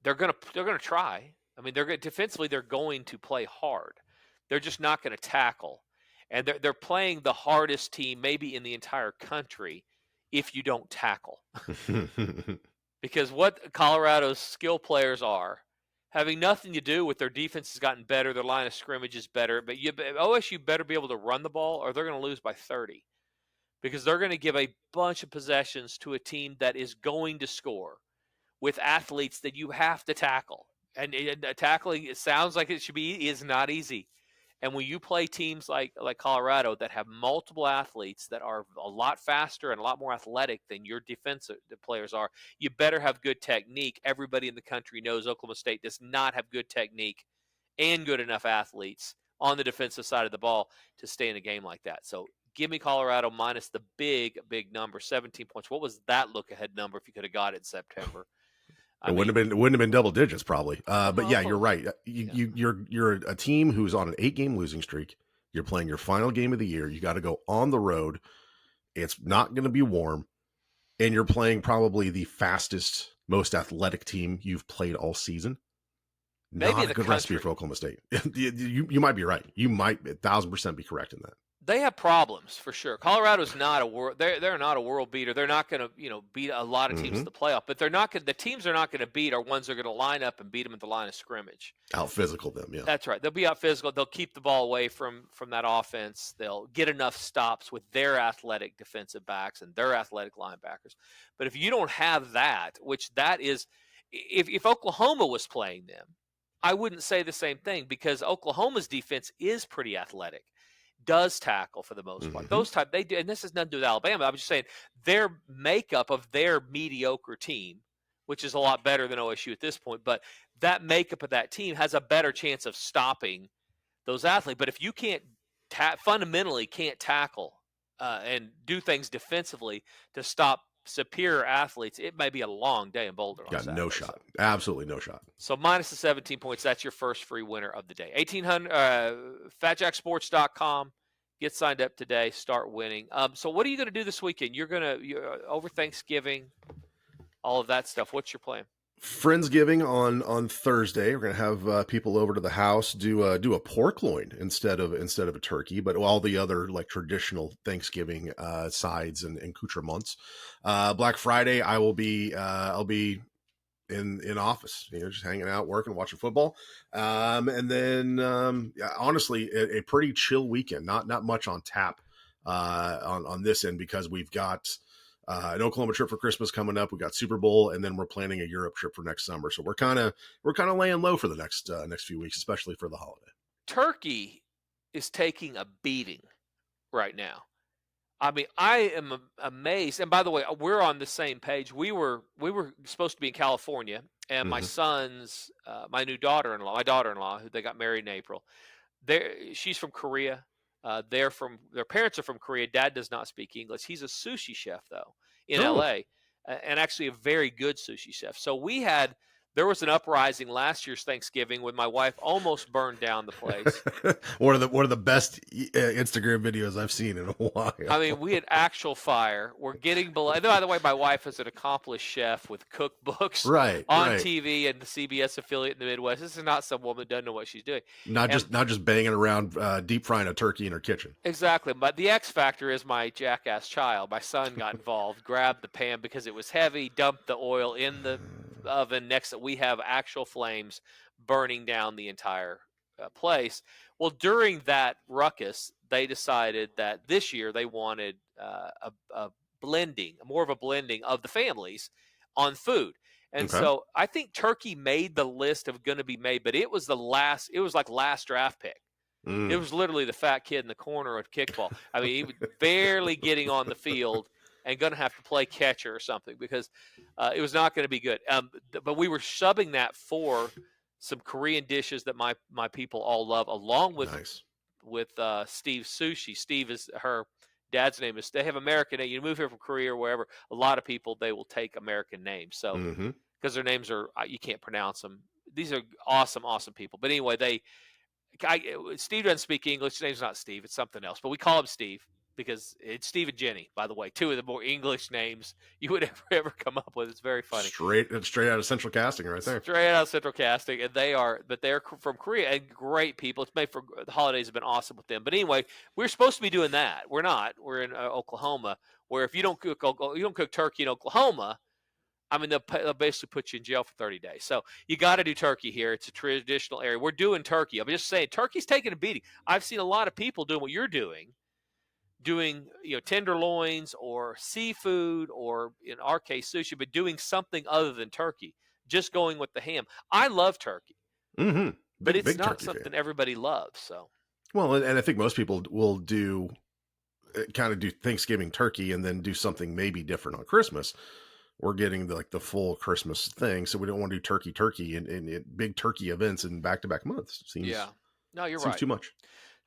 Speaker 1: going to try. I mean, defensively, they're going to play hard. They're just not going to tackle. And they're playing the hardest team maybe in the entire country if you don't tackle. Because what Colorado's skill players are, having nothing to do with their defense has gotten better, their line of scrimmage is better, but OSU better be able to run the ball or they're going to lose by 30. Because they're going to give a bunch of possessions to a team that is going to score with athletes that you have to tackle. And tackling, it sounds like it should be, is not easy. And when you play teams like Colorado that have multiple athletes that are a lot faster and a lot more athletic than your defensive players are, you better have good technique. Everybody in the country knows Oklahoma State does not have good technique and good enough athletes on the defensive side of the ball to stay in a game like that. So give me Colorado minus the big number, 17 points. What was that look-ahead number if you could have got it in September?
Speaker 2: It wouldn't have been double digits probably. But yeah, you're right. You're a team who's on an 8-game losing streak. You're playing your final game of the year. You got to go on the road. It's not going to be warm, and you're playing probably the fastest, most athletic team you've played all season.
Speaker 1: Maybe
Speaker 2: not a good recipe for Oklahoma State. You might be right. You might 1,000% be correct in that.
Speaker 1: They have problems for sure. Colorado's not a world. They're not a world beater. They're not going to beat a lot of teams in the playoff. But they're not. The teams they're not going to beat are ones that are going to line up and beat them at the line of scrimmage.
Speaker 2: Out physical them, yeah.
Speaker 1: That's right. They'll be out physical. They'll keep the ball away from that offense. They'll get enough stops with their athletic defensive backs and their athletic linebackers. But if you don't have that, which that is, if Oklahoma was playing them, I wouldn't say the same thing because Oklahoma's defense is pretty athletic. Does tackle for the most part. Those type they do, and this has nothing to do with Alabama. I'm just saying their makeup of their mediocre team, which is a lot better than OSU at this point, but that makeup of that team has a better chance of stopping those athletes. But if you can't fundamentally can't tackle and do things defensively to stop superior athletes, it may be a long day in Boulder.
Speaker 2: Got no shot. Absolutely no shot.
Speaker 1: So minus the 17 points, that's your first free winner of the day. 1800 fatjacksports.com. Get signed up today. Start winning. So what are you going to do this weekend? You're over Thanksgiving, all of that stuff. What's your plan?
Speaker 2: Friendsgiving on Thursday. We're gonna have people over to the house do a pork loin instead of a turkey, but all the other like traditional Thanksgiving sides and accoutrements. Black Friday, I'll be in office, just hanging out, working, watching football, and then honestly, a pretty chill weekend. Not much on tap on this end, because we've got an Oklahoma trip for Christmas coming up. We got Super Bowl, and then we're planning a Europe trip for next summer. So we're kind of laying low for the next few weeks, especially for the holiday.
Speaker 1: Turkey is taking a beating right now. I mean, I am amazed. And by the way, we're on the same page. We were supposed to be in California, and my son's, my daughter-in-law, who they got married in April. She's from Korea. Their parents are from Korea. Dad does not speak English. He's a sushi chef though in LA, and actually a very good sushi chef. So there was an uprising last year's Thanksgiving when my wife almost burned down the place.
Speaker 2: one of the best Instagram videos I've seen in a while.
Speaker 1: I mean, we had actual fire. We're getting below. And by the way, my wife is an accomplished chef with cookbooks on TV and the CBS affiliate in the Midwest. This is not some woman who doesn't know what she's doing.
Speaker 2: Not just banging around deep frying a turkey in her kitchen.
Speaker 1: Exactly. But the X factor is my jackass child. My son got involved, grabbed the pan because it was heavy, dumped the oil in the oven next to we have actual flames burning down the entire place. Well, during that ruckus, they decided that this year they wanted more of a blending of the families on food. And so I think turkey made the list of going to be made, but it was like last draft pick. It was literally the fat kid in the corner of kickball. I mean, he was barely getting on the field and going to have to play catcher or something because it was not going to be good. But we were subbing that for some Korean dishes that my people all love, along with Steve's sushi. Steve is her dad's name. They have American name. You move here from Korea or wherever, a lot of people, they will take American names. So because their names are, you can't pronounce them. These are awesome, awesome people. But anyway, Steve doesn't speak English. His name's not Steve. It's something else. But we call him Steve. Because it's Steve and Jenny, by the way, two of the more English names you would ever come up with. It's very funny.
Speaker 2: Straight out of Central Casting, right there.
Speaker 1: Straight out of Central Casting, and they're from Korea and great people. It's made for the holidays have been awesome with them. But anyway, we're supposed to be doing that. We're not. We're in Oklahoma, where if you don't cook turkey in Oklahoma, I mean they'll basically put you in jail for 30 days. So you got to do turkey here. It's a traditional area. We're doing turkey. I'm just saying, turkey's taking a beating. I've seen a lot of people doing what you're doing tenderloins or seafood, or in our case sushi, but doing something other than turkey, just going with the ham. I love turkey, but it's not something everybody loves. So,
Speaker 2: well, and I think most people will do Thanksgiving turkey and then do something maybe different on Christmas. We're getting the full Christmas thing, so we don't want to do turkey in big turkey events in back-to-back months. Seems too much.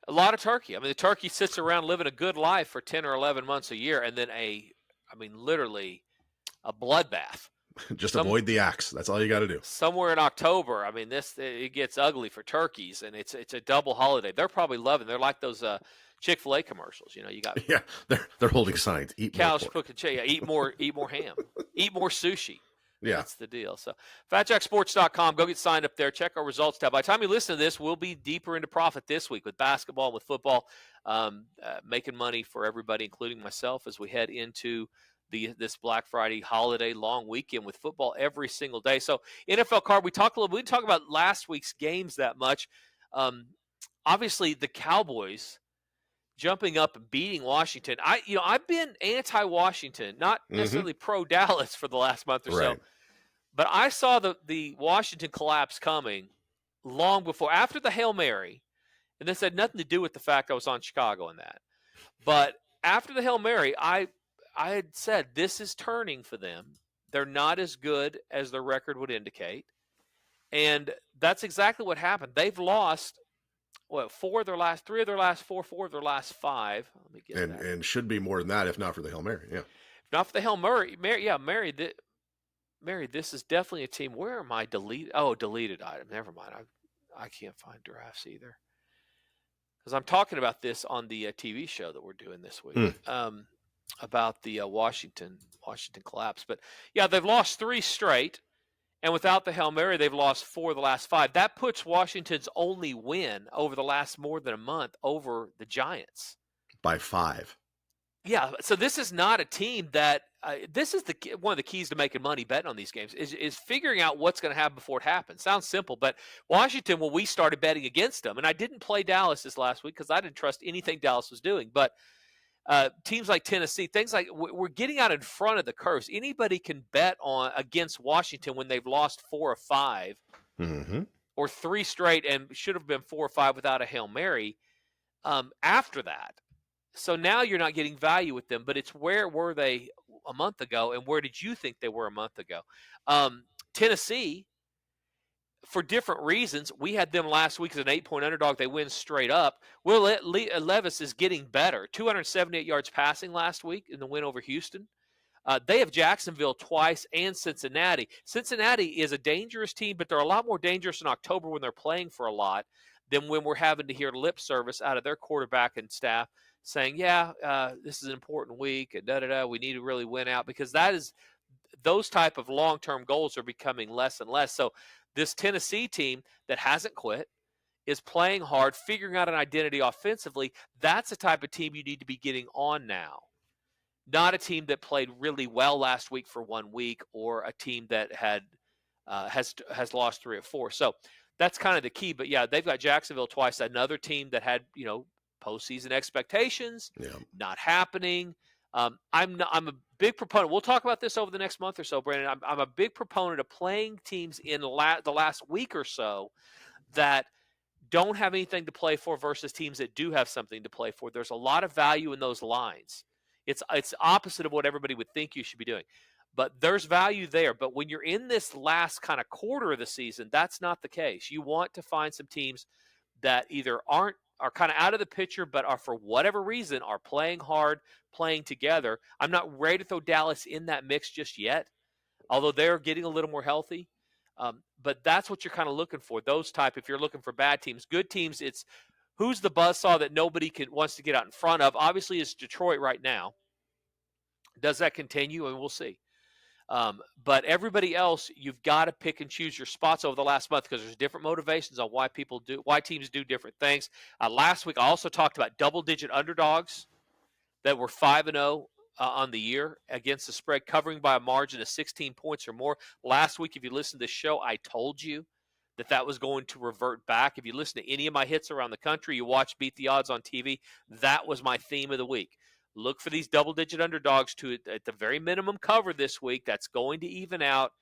Speaker 1: A lot of turkey. I mean, the turkey sits around living a good life for 10 or 11 months a year, and then literally a bloodbath.
Speaker 2: Just avoid the axe. That's all you got to do.
Speaker 1: Somewhere in October, I mean, it gets ugly for turkeys, and it's a double holiday. They're probably loving. They're like those Chick-fil-A commercials. You got
Speaker 2: they're holding signs. Eat
Speaker 1: cows
Speaker 2: more
Speaker 1: cooking. Eat more ham. Eat more sushi.
Speaker 2: Yeah.
Speaker 1: That's the deal. So FatJackSports.com, go get signed up there. Check our results tab. By the time you listen to this, we'll be deeper into profit this week with basketball and with football, making money for everybody, including myself, as we head into this Black Friday holiday long weekend with football every single day. So NFL card, we didn't talk about last week's games that much. Obviously, the Cowboys jumping up and beating Washington. I've been anti-Washington, not necessarily pro-Dallas for the last month or so. But I saw the Washington collapse coming long before, after the Hail Mary, and this had nothing to do with the fact I was on Chicago in that. But after the Hail Mary, I had said this is turning for them. They're not as good as their record would indicate. And that's exactly what happened. They've lost three of their last four, four of their last five. Let me get that.
Speaker 2: And should be more than that if not for the Hail Mary. Yeah.
Speaker 1: If not for the Hail Mary, Mary, this is definitely a team. Where am I deleted? Oh, deleted item. Never mind. I can't find drafts either. Because I'm talking about this on the TV show that we're doing this week about the Washington collapse. But yeah, they've lost 3 straight. And without the Hail Mary, they've lost 4 of the last 5. That puts Washington's only win over the last more than a month over the Giants.
Speaker 2: By 5.
Speaker 1: Yeah, so this is not a team that this is one of the keys to making money betting on these games is figuring out what's going to happen before it happens. Sounds simple, but Washington, when we started betting against them, and I didn't play Dallas this last week because I didn't trust anything Dallas was doing, but teams like Tennessee, things like we're getting out in front of the curves. Anybody can bet on against Washington when they've lost 4 or 5 or 3 straight and should have been 4 or 5 without a Hail Mary after that. So now you're not getting value with them, but it's where were they a month ago and where did you think they were a month ago? Tennessee, for different reasons, we had them last week as an 8-point underdog. They win straight up. Will Levis is getting better. 278 yards passing last week in the win over Houston. They have Jacksonville twice and Cincinnati. Cincinnati is a dangerous team, but they're a lot more dangerous in October when they're playing for a lot than when we're having to hear lip service out of their quarterback and staff saying, this is an important week, and we need to really win out, because those type of long-term goals are becoming less and less. So this Tennessee team that hasn't quit is playing hard, figuring out an identity offensively. That's the type of team you need to be getting on now. Not a team that played really well last week for 1 week, or a team that has lost 3 or 4. So that's kind of the key. But yeah, they've got Jacksonville twice, another team that had postseason expectations, not happening. I'm a big proponent. We'll talk about this over the next month or so, Brandon. I'm a big proponent of playing teams in the last week or so that don't have anything to play for versus teams that do have something to play for. There's a lot of value in those lines. It's opposite of what everybody would think you should be doing, but there's value there. But when you're in this last kind of quarter of the season, that's not the case. You want to find some teams that either are kind of out of the picture, but are, for whatever reason, are playing hard, playing together. I'm not ready to throw Dallas in that mix just yet, although they're getting a little more healthy. But that's what you're kind of looking for, those type. If you're looking for bad teams, good teams, it's who's the buzzsaw that nobody wants to get out in front of. Obviously, it's Detroit right now. Does that continue? And we'll see. But everybody else, you've got to pick and choose your spots over the last month, because there's different motivations on why teams do different things. Last week, I also talked about double-digit underdogs that were 5-0 on the year against the spread, covering by a margin of 16 points or more. Last week, if you listened to this show, I told you that was going to revert back. If you listen to any of my hits around the country, you watch Beat the Odds on TV, that was my theme of the week. Look for these double-digit underdogs to, at the very minimum, cover this week. That's going to even out.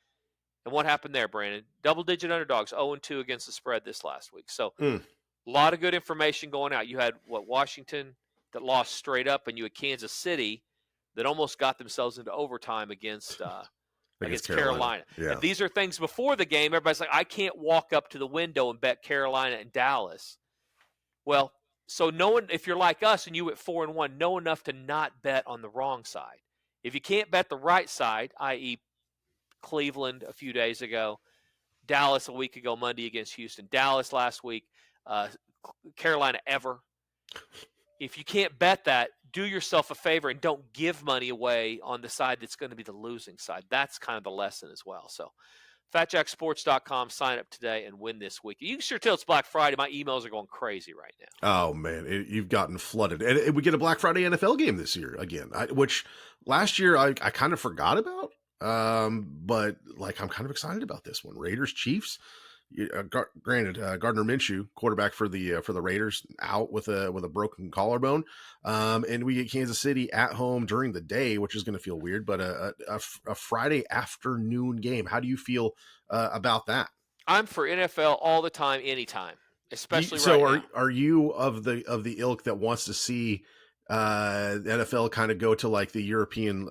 Speaker 1: And what happened there, Brandon? Double-digit underdogs, 0-2 against the spread this last week. So a lot of good information going out. You had, Washington that lost straight up, and you had Kansas City that almost got themselves into overtime against Carolina.
Speaker 2: Yeah.
Speaker 1: And these are things before the game. Everybody's like, I can't walk up to the window and bet Carolina and Dallas. Well, so if you're like us and you went 4-1, know enough to not bet on the wrong side. If you can't bet the right side, i.e. Cleveland a few days ago, Dallas a week ago, Monday against Houston, Dallas last week, Carolina ever. If you can't bet that, do yourself a favor and don't give money away on the side that's going to be the losing side. That's kind of the lesson as well. So FatJackSports.com, sign up today and win this week. You can sure tell it's Black Friday. My emails are going crazy right now.
Speaker 2: Oh, man, you've gotten flooded. And we get a Black Friday NFL game this year again, which last year I kind of forgot about. But I'm kind of excited about this one. Raiders, Chiefs. Granted, Gardner Minshew, quarterback for the Raiders, out with a broken collarbone. And we get Kansas City at home during the day, which is going to feel weird, but a Friday afternoon game. How do you feel about that?
Speaker 1: I'm for NFL all the time, anytime, especially
Speaker 2: so
Speaker 1: right now.
Speaker 2: Are you of the ilk that wants to see the NFL kind of go to like the European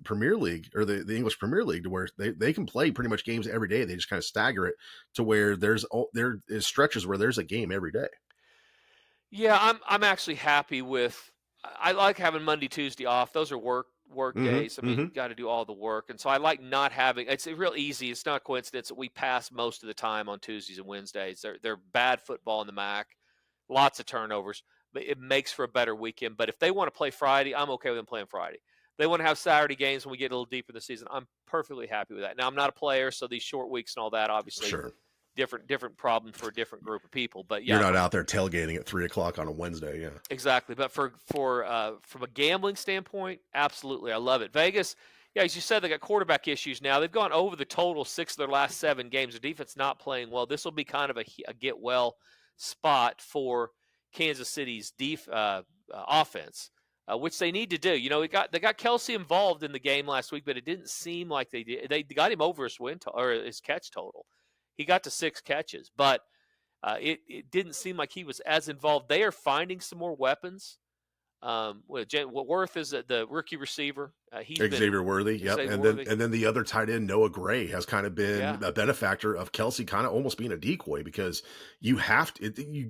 Speaker 2: Premier League or the English Premier League, to where they can play pretty much games every day? They just kind of stagger it to where there is stretches where there's a game every day.
Speaker 1: Yeah, I'm actually happy with. I like having Monday, Tuesday off. Those are work days. I mean, you got to do all the work, and so I like not having. It's real easy. It's not a coincidence that we pass most of the time on Tuesdays and Wednesdays. They're bad football in the MAC, lots of turnovers. But it makes for a better weekend. But if they want to play Friday, I'm okay with them playing Friday. They want to have Saturday games when we get a little deeper in the season. I'm perfectly happy with that. Now, I'm not a player, so these short weeks and all that, obviously,
Speaker 2: sure,
Speaker 1: different problem for a different group of people. But yeah,
Speaker 2: you're not out there tailgating at 3:00 on a Wednesday. Yeah,
Speaker 1: exactly. But for from a gambling standpoint, absolutely, I love it. Vegas, yeah, as you said, they got quarterback issues now. They've gone over the total 6 of their last 7 games. Their defense not playing well. This will be kind of a get well spot for Kansas City's offense. which they need to do. They got Kelsey involved in the game last week, but it didn't seem like they did. They got him over his or his catch total. He got to 6 catches, but it didn't seem like he was as involved. They are finding some more weapons. Worth is the rookie receiver.
Speaker 2: Xavier Worthy, yep. And then the other tight end, Noah Gray, has kind of been a benefactor of Kelsey kind of almost being a decoy, because you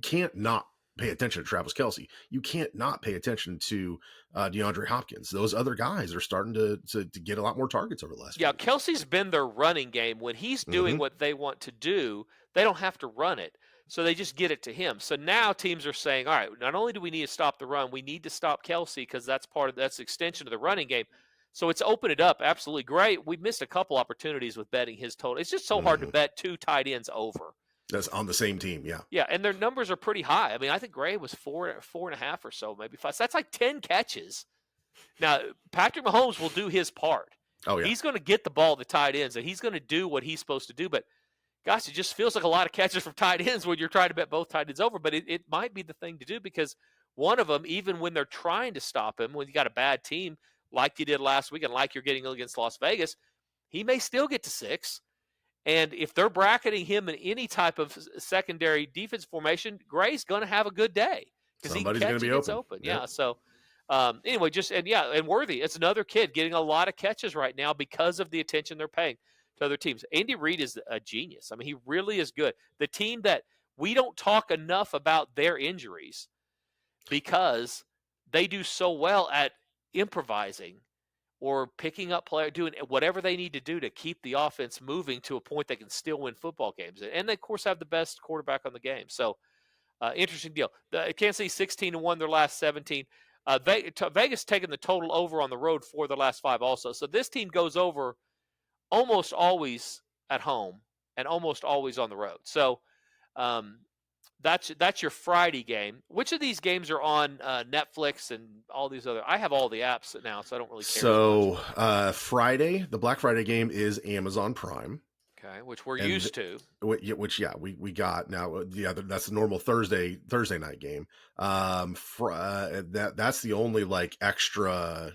Speaker 2: can't not pay attention to Travis Kelsey. You can't not pay attention to DeAndre Hopkins. Those other guys are starting to get a lot more targets over the last few weeks.
Speaker 1: Kelsey's been their running game. When he's doing what they want to do, they don't have to run it. So they just get it to him. So now teams are saying, all right, not only do we need to stop the run, we need to stop Kelsey, because that's extension of the running game. So it's opened it up. Absolutely great. We missed a couple opportunities with betting his total. It's just so hard to bet 2 tight ends over.
Speaker 2: That's on the same team, yeah.
Speaker 1: Yeah, and their numbers are pretty high. I mean, I think Gray was 4.5 or so, maybe 5. So that's like 10 catches. Now, Patrick Mahomes will do his part.
Speaker 2: Oh, yeah.
Speaker 1: He's going to get the ball to tight ends, and he's going to do what he's supposed to do. But, gosh, it just feels like a lot of catches from tight ends when you're trying to bet both tight ends over. But it might be the thing to do, because one of them, even when they're trying to stop him, when you got a bad team like you did last week and like you're getting against Las Vegas, he may still get to 6. And if they're bracketing him in any type of secondary defense formation, Gray's going to have a good day, because
Speaker 2: somebody's going to be open.
Speaker 1: Yeah. So anyway, and Worthy, it's another kid getting a lot of catches right now because of the attention they're paying to other teams. Andy Reid is a genius. I mean, he really is good. The team that we don't talk enough about their injuries, because they do so well at improvising or picking up players, doing whatever they need to do to keep the offense moving to a point they can still win football games. And they, of course, have the best quarterback on the game. So, interesting deal. Kansas City 16-1 their last 17. Vegas taking the total over on the road for their last 5 also. So this team goes over almost always at home and almost always on the road. So that's your Friday game. Which of these games are on Netflix and all these other? I have all the apps now, so I don't really care.
Speaker 2: So Friday, the Black Friday game is Amazon Prime.
Speaker 1: Okay, which we're used to.
Speaker 2: Which we got now. Yeah, that's the normal Thursday night game. That's the only like extra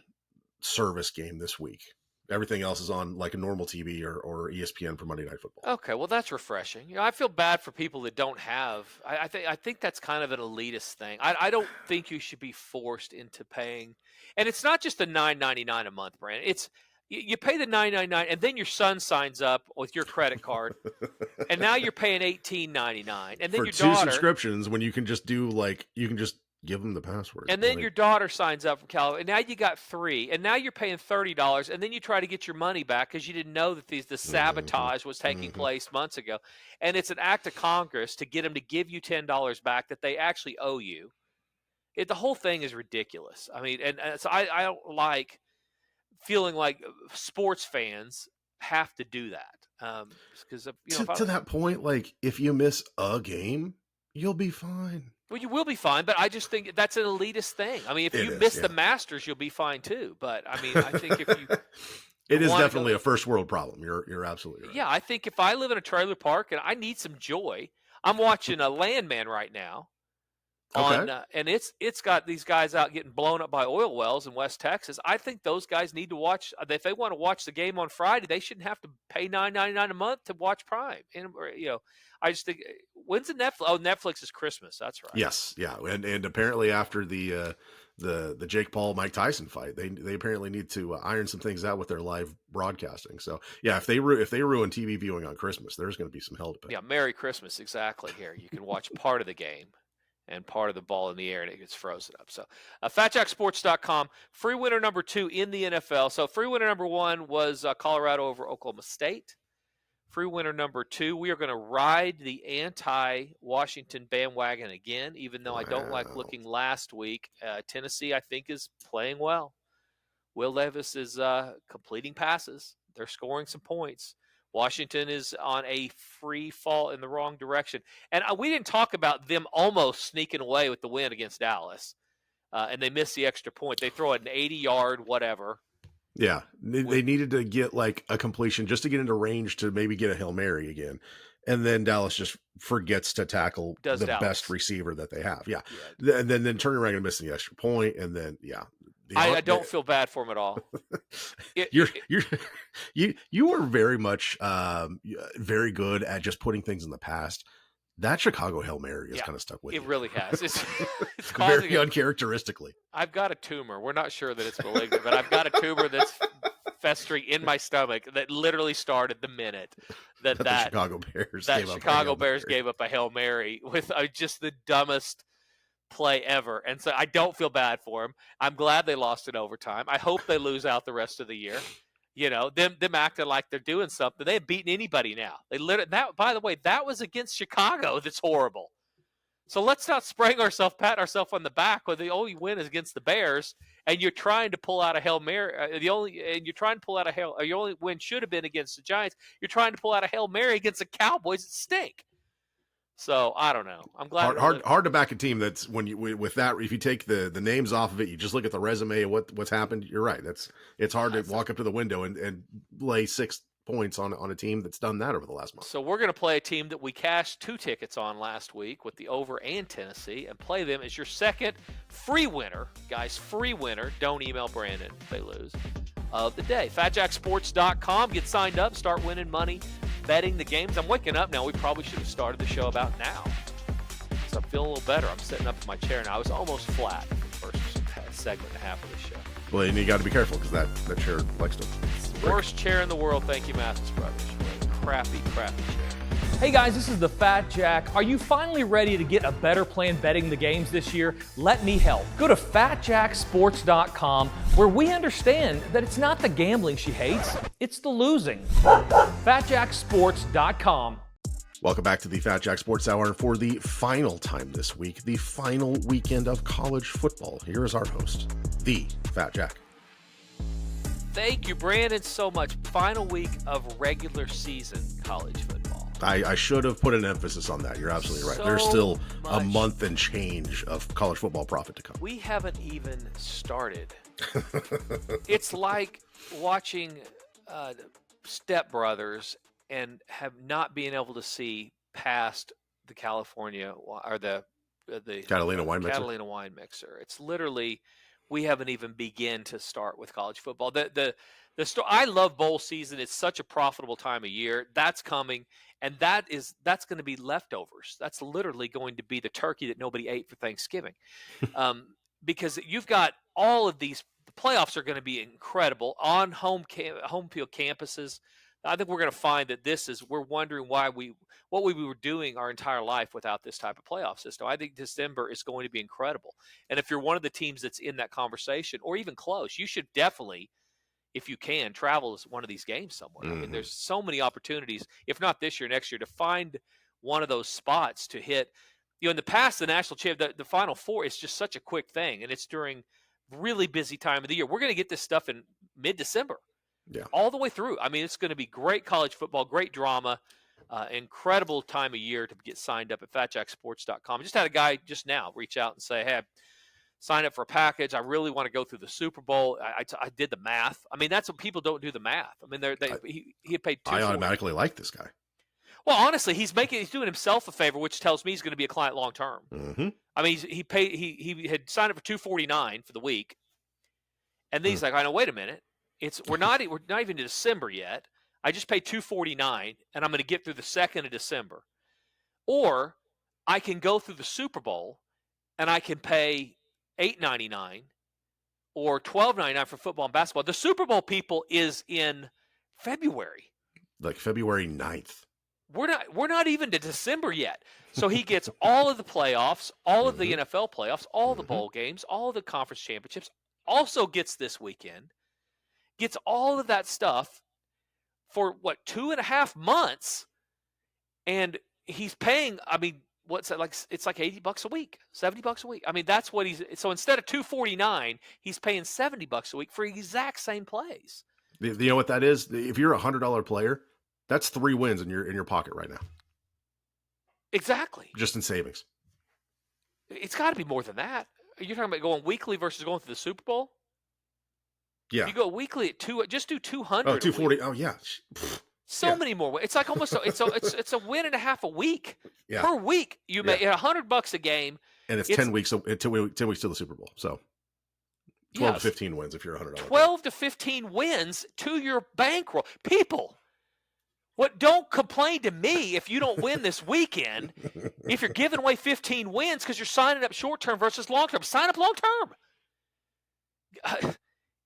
Speaker 2: service game this week. Everything else is on like a normal TV or ESPN for Monday Night Football.
Speaker 1: Okay, well that's refreshing. I feel bad for people that don't have. I think that's kind of an elitist thing. I don't think you should be forced into paying, and it's not just the $9.99 a month, Brandon. It's you pay the $9.99, and then your son signs up with your credit card, and now you're paying $18.99, and then
Speaker 2: for
Speaker 1: your
Speaker 2: 2
Speaker 1: daughter
Speaker 2: subscriptions when you can just give them the password.
Speaker 1: And then your daughter signs up from California. And now you got 3. And now you're paying $30. And then you try to get your money back because you didn't know that the sabotage was taking place months ago. And it's an act of Congress to get them to give you $10 back that they actually owe you. The whole thing is ridiculous. I mean, and so I don't like feeling like sports fans have to do that. Because
Speaker 2: to that point, like if you miss a game, you'll be fine.
Speaker 1: Well, you will be fine, but I just think that's an elitist thing. I mean, if you miss the Masters, you'll be fine too. But I mean, I think if you,
Speaker 2: it is definitely a first world problem. You're absolutely right.
Speaker 1: Yeah, I think if I live in a trailer park and I need some joy, I'm watching a Landman right now. And it's got these guys out getting blown up by oil wells in West Texas. I think those guys need to watch. If they want to watch the game on Friday, they shouldn't have to pay $9.99 a month to watch Prime. And I just think, when's the Netflix? Oh, Netflix is Christmas. That's right.
Speaker 2: Yes, yeah, and apparently after the Jake Paul Mike Tyson fight, they apparently need to iron some things out with their live broadcasting. So yeah, if they ruin TV viewing on Christmas, there's going to be some hell to pay.
Speaker 1: Yeah, Merry Christmas, exactly. Here you can watch part of the game and part of the ball in the air, and it gets frozen up. So FatJackSports.com, free winner number 2 in the NFL. So free winner number 1 was Colorado over Oklahoma State. Free winner number 2, we are going to ride the anti-Washington bandwagon again, even though I don't like looking last week. Tennessee, I think, is playing well. Will Levis is completing passes. They're scoring some points. Washington is on a free fall in the wrong direction. And we didn't talk about them almost sneaking away with the win against Dallas. And they missed the extra point. They throw an 80-yard whatever.
Speaker 2: Yeah, they needed to get like a completion just to get into range to maybe get a Hail Mary again. and then Dallas just forgets to tackle
Speaker 1: Does
Speaker 2: the
Speaker 1: Dallas.
Speaker 2: best receiver that they have. Yeah.
Speaker 1: Yeah.
Speaker 2: And then turning around and missing the extra point, and then
Speaker 1: I don't feel bad for him at all.
Speaker 2: You were very much very good at just putting things in the past. That Chicago Hail Mary is kind of stuck with you.
Speaker 1: It really has. It's
Speaker 2: very uncharacteristically.
Speaker 1: I've got a tumor. We're not sure that it's malignant, but I've got a tumor that's festering in my stomach that literally started the minute that
Speaker 2: the Chicago Bears
Speaker 1: gave up a Hail Mary with just the dumbest play ever. And so I don't feel bad for him. I'm glad they lost in overtime. I hope they lose out the rest of the year. You know, them acting like they're doing something. They haven't beaten anybody now. They literally, by the way, that was against Chicago. That's horrible. So let's not patting ourselves on the back when the only win is against the Bears, and you're trying to pull out a Hail Mary. Your only win should have been against the Giants. You're trying to pull out a Hail Mary against the Cowboys that stink. So I don't know. I'm glad.
Speaker 2: Hard to back a team that's with that. If you take the names off of it, you just look at the resume and what's happened. You're right. It's hard to walk up to the window and lay 6 points on a team that's done that over the last month.
Speaker 1: So we're going to play a team that we cashed 2 tickets on last week with the over and Tennessee, and play them as your second free winner, guys. Free winner. Don't email Brandon if they lose. Of the day. FatJackSports.com. Get signed up. Start winning money. Betting the games. I'm waking up now. We probably should have started the show about now. So I'm feeling a little better. I'm sitting up in my chair now. I was almost flat for the first segment and a half of the show.
Speaker 2: Well, and you got to be careful because that chair likes to.
Speaker 1: It's the worst chair in the world. Thank you, Mathis Brothers. Crappy chair.
Speaker 4: Hey guys, this is the Fat Jack. Are you finally ready to get a better plan betting the games this year? Let me help. Go to FatJackSports.com, where we understand that it's not the gambling she hates, it's the losing. FatJackSports.com.
Speaker 2: Welcome back to the Fat Jack Sports Hour for the final time this week, the final weekend of college football. Here is our host, the Fat Jack.
Speaker 1: Thank you, Brandon, so much. Final week of regular season college football.
Speaker 2: I should have put an emphasis on that. You're absolutely right. There's still a month and change of college football profit to come.
Speaker 1: We haven't even started. It's like watching Step Brothers and have not been able to see past the California or the
Speaker 2: Catalina
Speaker 1: wine mixer. It's literally, we haven't even begun to start with college football. I love bowl season. It's such a profitable time of year. That's coming, and that's going to be leftovers. That's literally going to be the turkey that nobody ate for Thanksgiving, because you've got all of these. The playoffs are going to be incredible on home field campuses. I think we're going to find that we're wondering what we were doing our entire life without this type of playoff system. I think December is going to be incredible. And if you're one of the teams that's in that conversation or even close, you should definitely, if you can, travel to one of these games somewhere. I mean, there's so many opportunities, if not this year, next year, to find one of those spots to hit. You know, in the past, the national champ, the Final Four is just such a quick thing, and it's during really busy time of the year. We're going to get this stuff in mid-December.
Speaker 2: Yeah,
Speaker 1: all the way through. I mean, it's going to be great college football, great drama, incredible time of year to get signed up at FatJackSports.com. I just had a guy just now reach out and say, hey, sign up for a package. I really want to go through the Super Bowl. I did the math. I mean, that's what people don't do the math. I mean, he had paid $240.
Speaker 2: I automatically like this guy.
Speaker 1: Well, honestly, he's doing himself a favor, which tells me he's going to be a client long term.
Speaker 2: Mm-hmm.
Speaker 1: I mean, he had signed up for $249 for the week, and then he's like, I know, wait a minute. We're not even in December yet. I just paid $249, and I'm going to get through the 2nd of December. Or I can go through the Super Bowl, and I can pay $8.99 or $12.99 for football and basketball. The Super Bowl, people, is in February,
Speaker 2: like February 9th.
Speaker 1: We're not even to December yet. So he gets all of the playoffs, all of the NFL playoffs, all the bowl games, all of the conference championships. Also gets this weekend. Gets all of that stuff for 2.5 months, and he's paying. I mean, what's that like? It's like $80 a week, $70 a week. I mean, that's what he's. So instead of $249, he's paying $70 a week for the exact same plays.
Speaker 2: You know what that is? If you're a $100 player, that's 3 wins in your pocket right now.
Speaker 1: Exactly.
Speaker 2: Just in savings.
Speaker 1: It's got to be more than that. You're talking about going weekly versus going to the Super Bowl.
Speaker 2: Yeah.
Speaker 1: You go weekly at just do 200.
Speaker 2: Oh, 240. Oh, yeah.
Speaker 1: So many more. It's like almost it's a win and a half a week per week. You make $100 a game,
Speaker 2: and it's 10 weeks 10 weeks to the Super Bowl. So 12 to 15 wins if you're $100.
Speaker 1: 12 to 15 wins to your bankroll. People, don't complain to me if you don't win this weekend. If you're giving away 15 wins because you're signing up short term versus long term, sign up long term.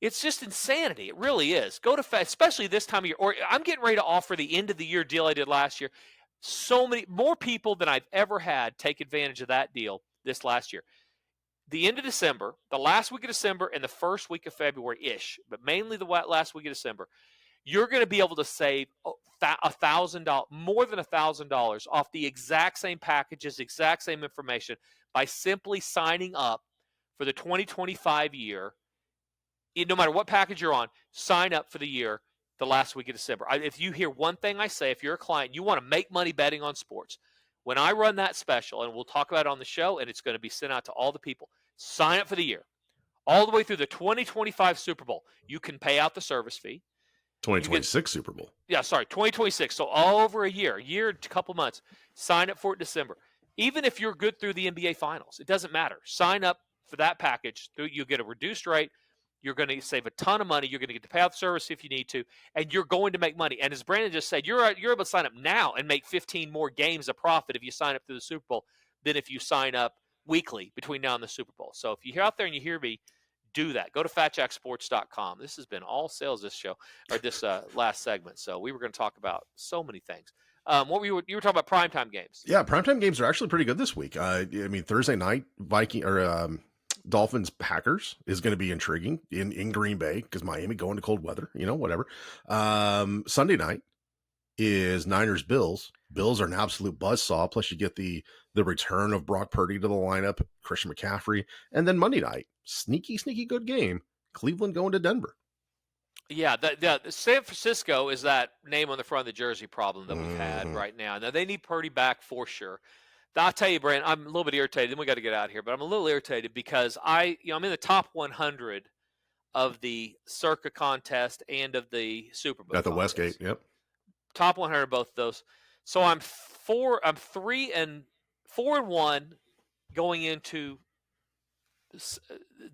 Speaker 1: It's just insanity. It really is. Go to especially this time of year. Or I'm getting ready to offer the end of the year deal I did last year. So many more people than I've ever had take advantage of that deal this last year. The end of December, the last week of December, and the first week of February-ish, but mainly the last week of December, you're going to be able to save $1,000, more than $1,000 off the exact same packages, exact same information by simply signing up for the 2025 year. No matter what package you're on, sign up for the year, the last week of December. If you hear one thing I say, if you're a client, you want to make money betting on sports, when I run that special, and we'll talk about it on the show, and it's going to be sent out to all the people, sign up for the year. All the way through the 2025 Super Bowl, you can pay out the service fee.
Speaker 2: 2026 Super Bowl.
Speaker 1: Yeah, sorry, 2026. So all over a year, a couple months. Sign up for it in December. Even if you're good through the NBA Finals, it doesn't matter. Sign up for that package. You get a reduced rate. You're going to save a ton of money. You're going to get to pay out the service if you need to, and you're going to make money. And as Brandon just said, you're able to sign up now and make 15 more games of profit if you sign up through the Super Bowl than if you sign up weekly between now and the Super Bowl. So if you're out there and you hear me, do that. Go to fatjacksports.com. This has been all sales this show, or this last segment. So we were going to talk about so many things. You were talking about primetime games.
Speaker 2: Yeah, primetime games are actually pretty good this week. I mean, Thursday night, Dolphins Packers is going to be intriguing in Green Bay because Miami going to cold weather, whatever. Sunday night is Niners Bills. Bills are an absolute buzzsaw. Plus you get the return of Brock Purdy to the lineup, Christian McCaffrey, and then Monday night, sneaky good game. Cleveland going to Denver.
Speaker 1: Yeah, the San Francisco is that name on the front of the jersey problem that we've had right now. Now they need Purdy back for sure. I'll tell you, Brandon, I'm a little bit irritated. Then we got to get out of here, but I'm a little irritated because I'm in the top 100 of the Circa contest and of the Super Bowl
Speaker 2: at the
Speaker 1: contest.
Speaker 2: Westgate. Yep,
Speaker 1: top 100 of both of those. So I'm 4-1 going into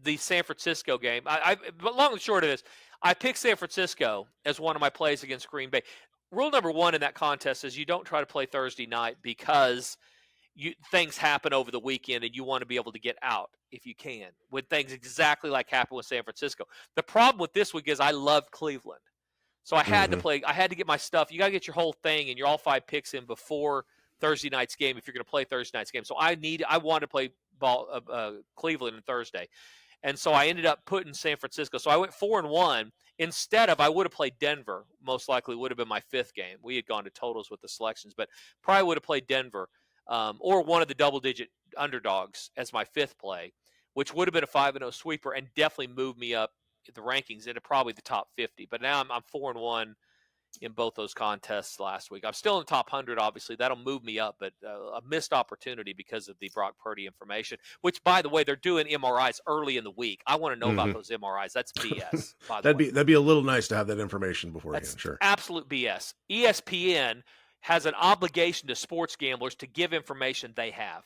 Speaker 1: the San Francisco game. But long and short of this, I picked San Francisco as one of my plays against Green Bay. Rule number one in that contest is you don't try to play Thursday night because things happen over the weekend and you want to be able to get out if you can when things exactly like happened with San Francisco. The problem with this week is I love Cleveland. So I had to play. I had to get my stuff. You got to get your whole thing and your all 5 picks in before Thursday night's game if you're going to play Thursday night's game. So I wanted to play Cleveland on Thursday. And so I ended up putting San Francisco. So I went 4-1 instead of I would have played Denver. Most likely would have been my 5th game. We had gone to totals with the selections, but probably would have played Denver or one of the double-digit underdogs as my 5th play, which would have been a 5-0 sweeper and definitely moved me up the rankings into probably the top 50. But now I'm 4-1 in both those contests last week. I'm still in the top 100, obviously. That'll move me up, but a missed opportunity because of the Brock Purdy information, which, by the way, they're doing MRIs early in the week. I want to know about those MRIs. That's BS, by the way.
Speaker 2: That'd be a little nice to have that information beforehand.
Speaker 1: That's
Speaker 2: sure.
Speaker 1: Absolute BS. ESPN has an obligation to sports gamblers to give information they have.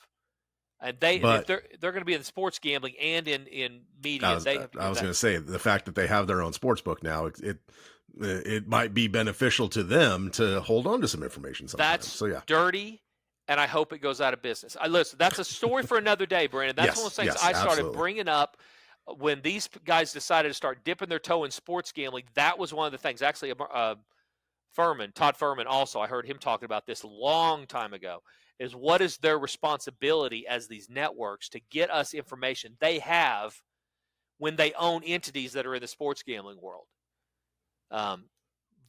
Speaker 1: And if they're going to be in sports gambling and in media.
Speaker 2: I was going to say, the fact that they have their own sports book now, it might be beneficial to them to hold on to some information sometimes.
Speaker 1: That's dirty, and I hope it goes out of business. Listen, that's a story for another day, Brandon. That's one of those things I started bringing up when these guys decided to start dipping their toe in sports gambling. That was one of the things. Actually, Todd Furman also, I heard him talking about this a long time ago, is what is their responsibility as these networks to get us information they have when they own entities that are in the sports gambling world.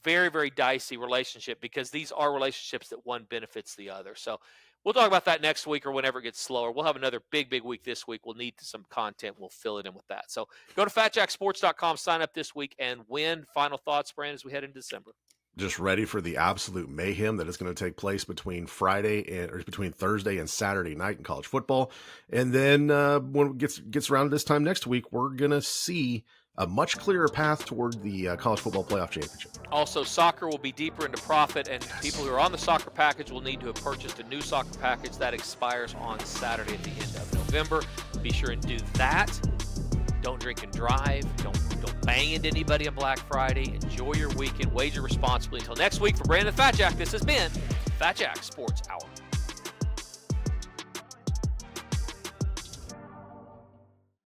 Speaker 1: Very, very dicey relationship because these are relationships that one benefits the other. So we'll talk about that next week or whenever it gets slower. We'll have another big week this week. We'll need some content. We'll fill it in with that. So go to fatjacksports.com, sign up this week, and win. Final thoughts, Brandon, as we head into December.
Speaker 2: Just ready for the absolute mayhem that is going to take place between Thursday and Saturday night in college football. And then when it gets around to this time next week, we're going to see a much clearer path toward the college football playoff championship.
Speaker 1: Also, soccer will be deeper into profit, and people who are on the soccer package will need to have purchased a new soccer package that expires on Saturday at the end of November. Be sure and do that. Don't drink and drive. Don't bang into anybody on Black Friday. Enjoy your weekend. Wager responsibly. Until next week, for Brandon the Fat Jack, this has been Fat Jack Sports Hour.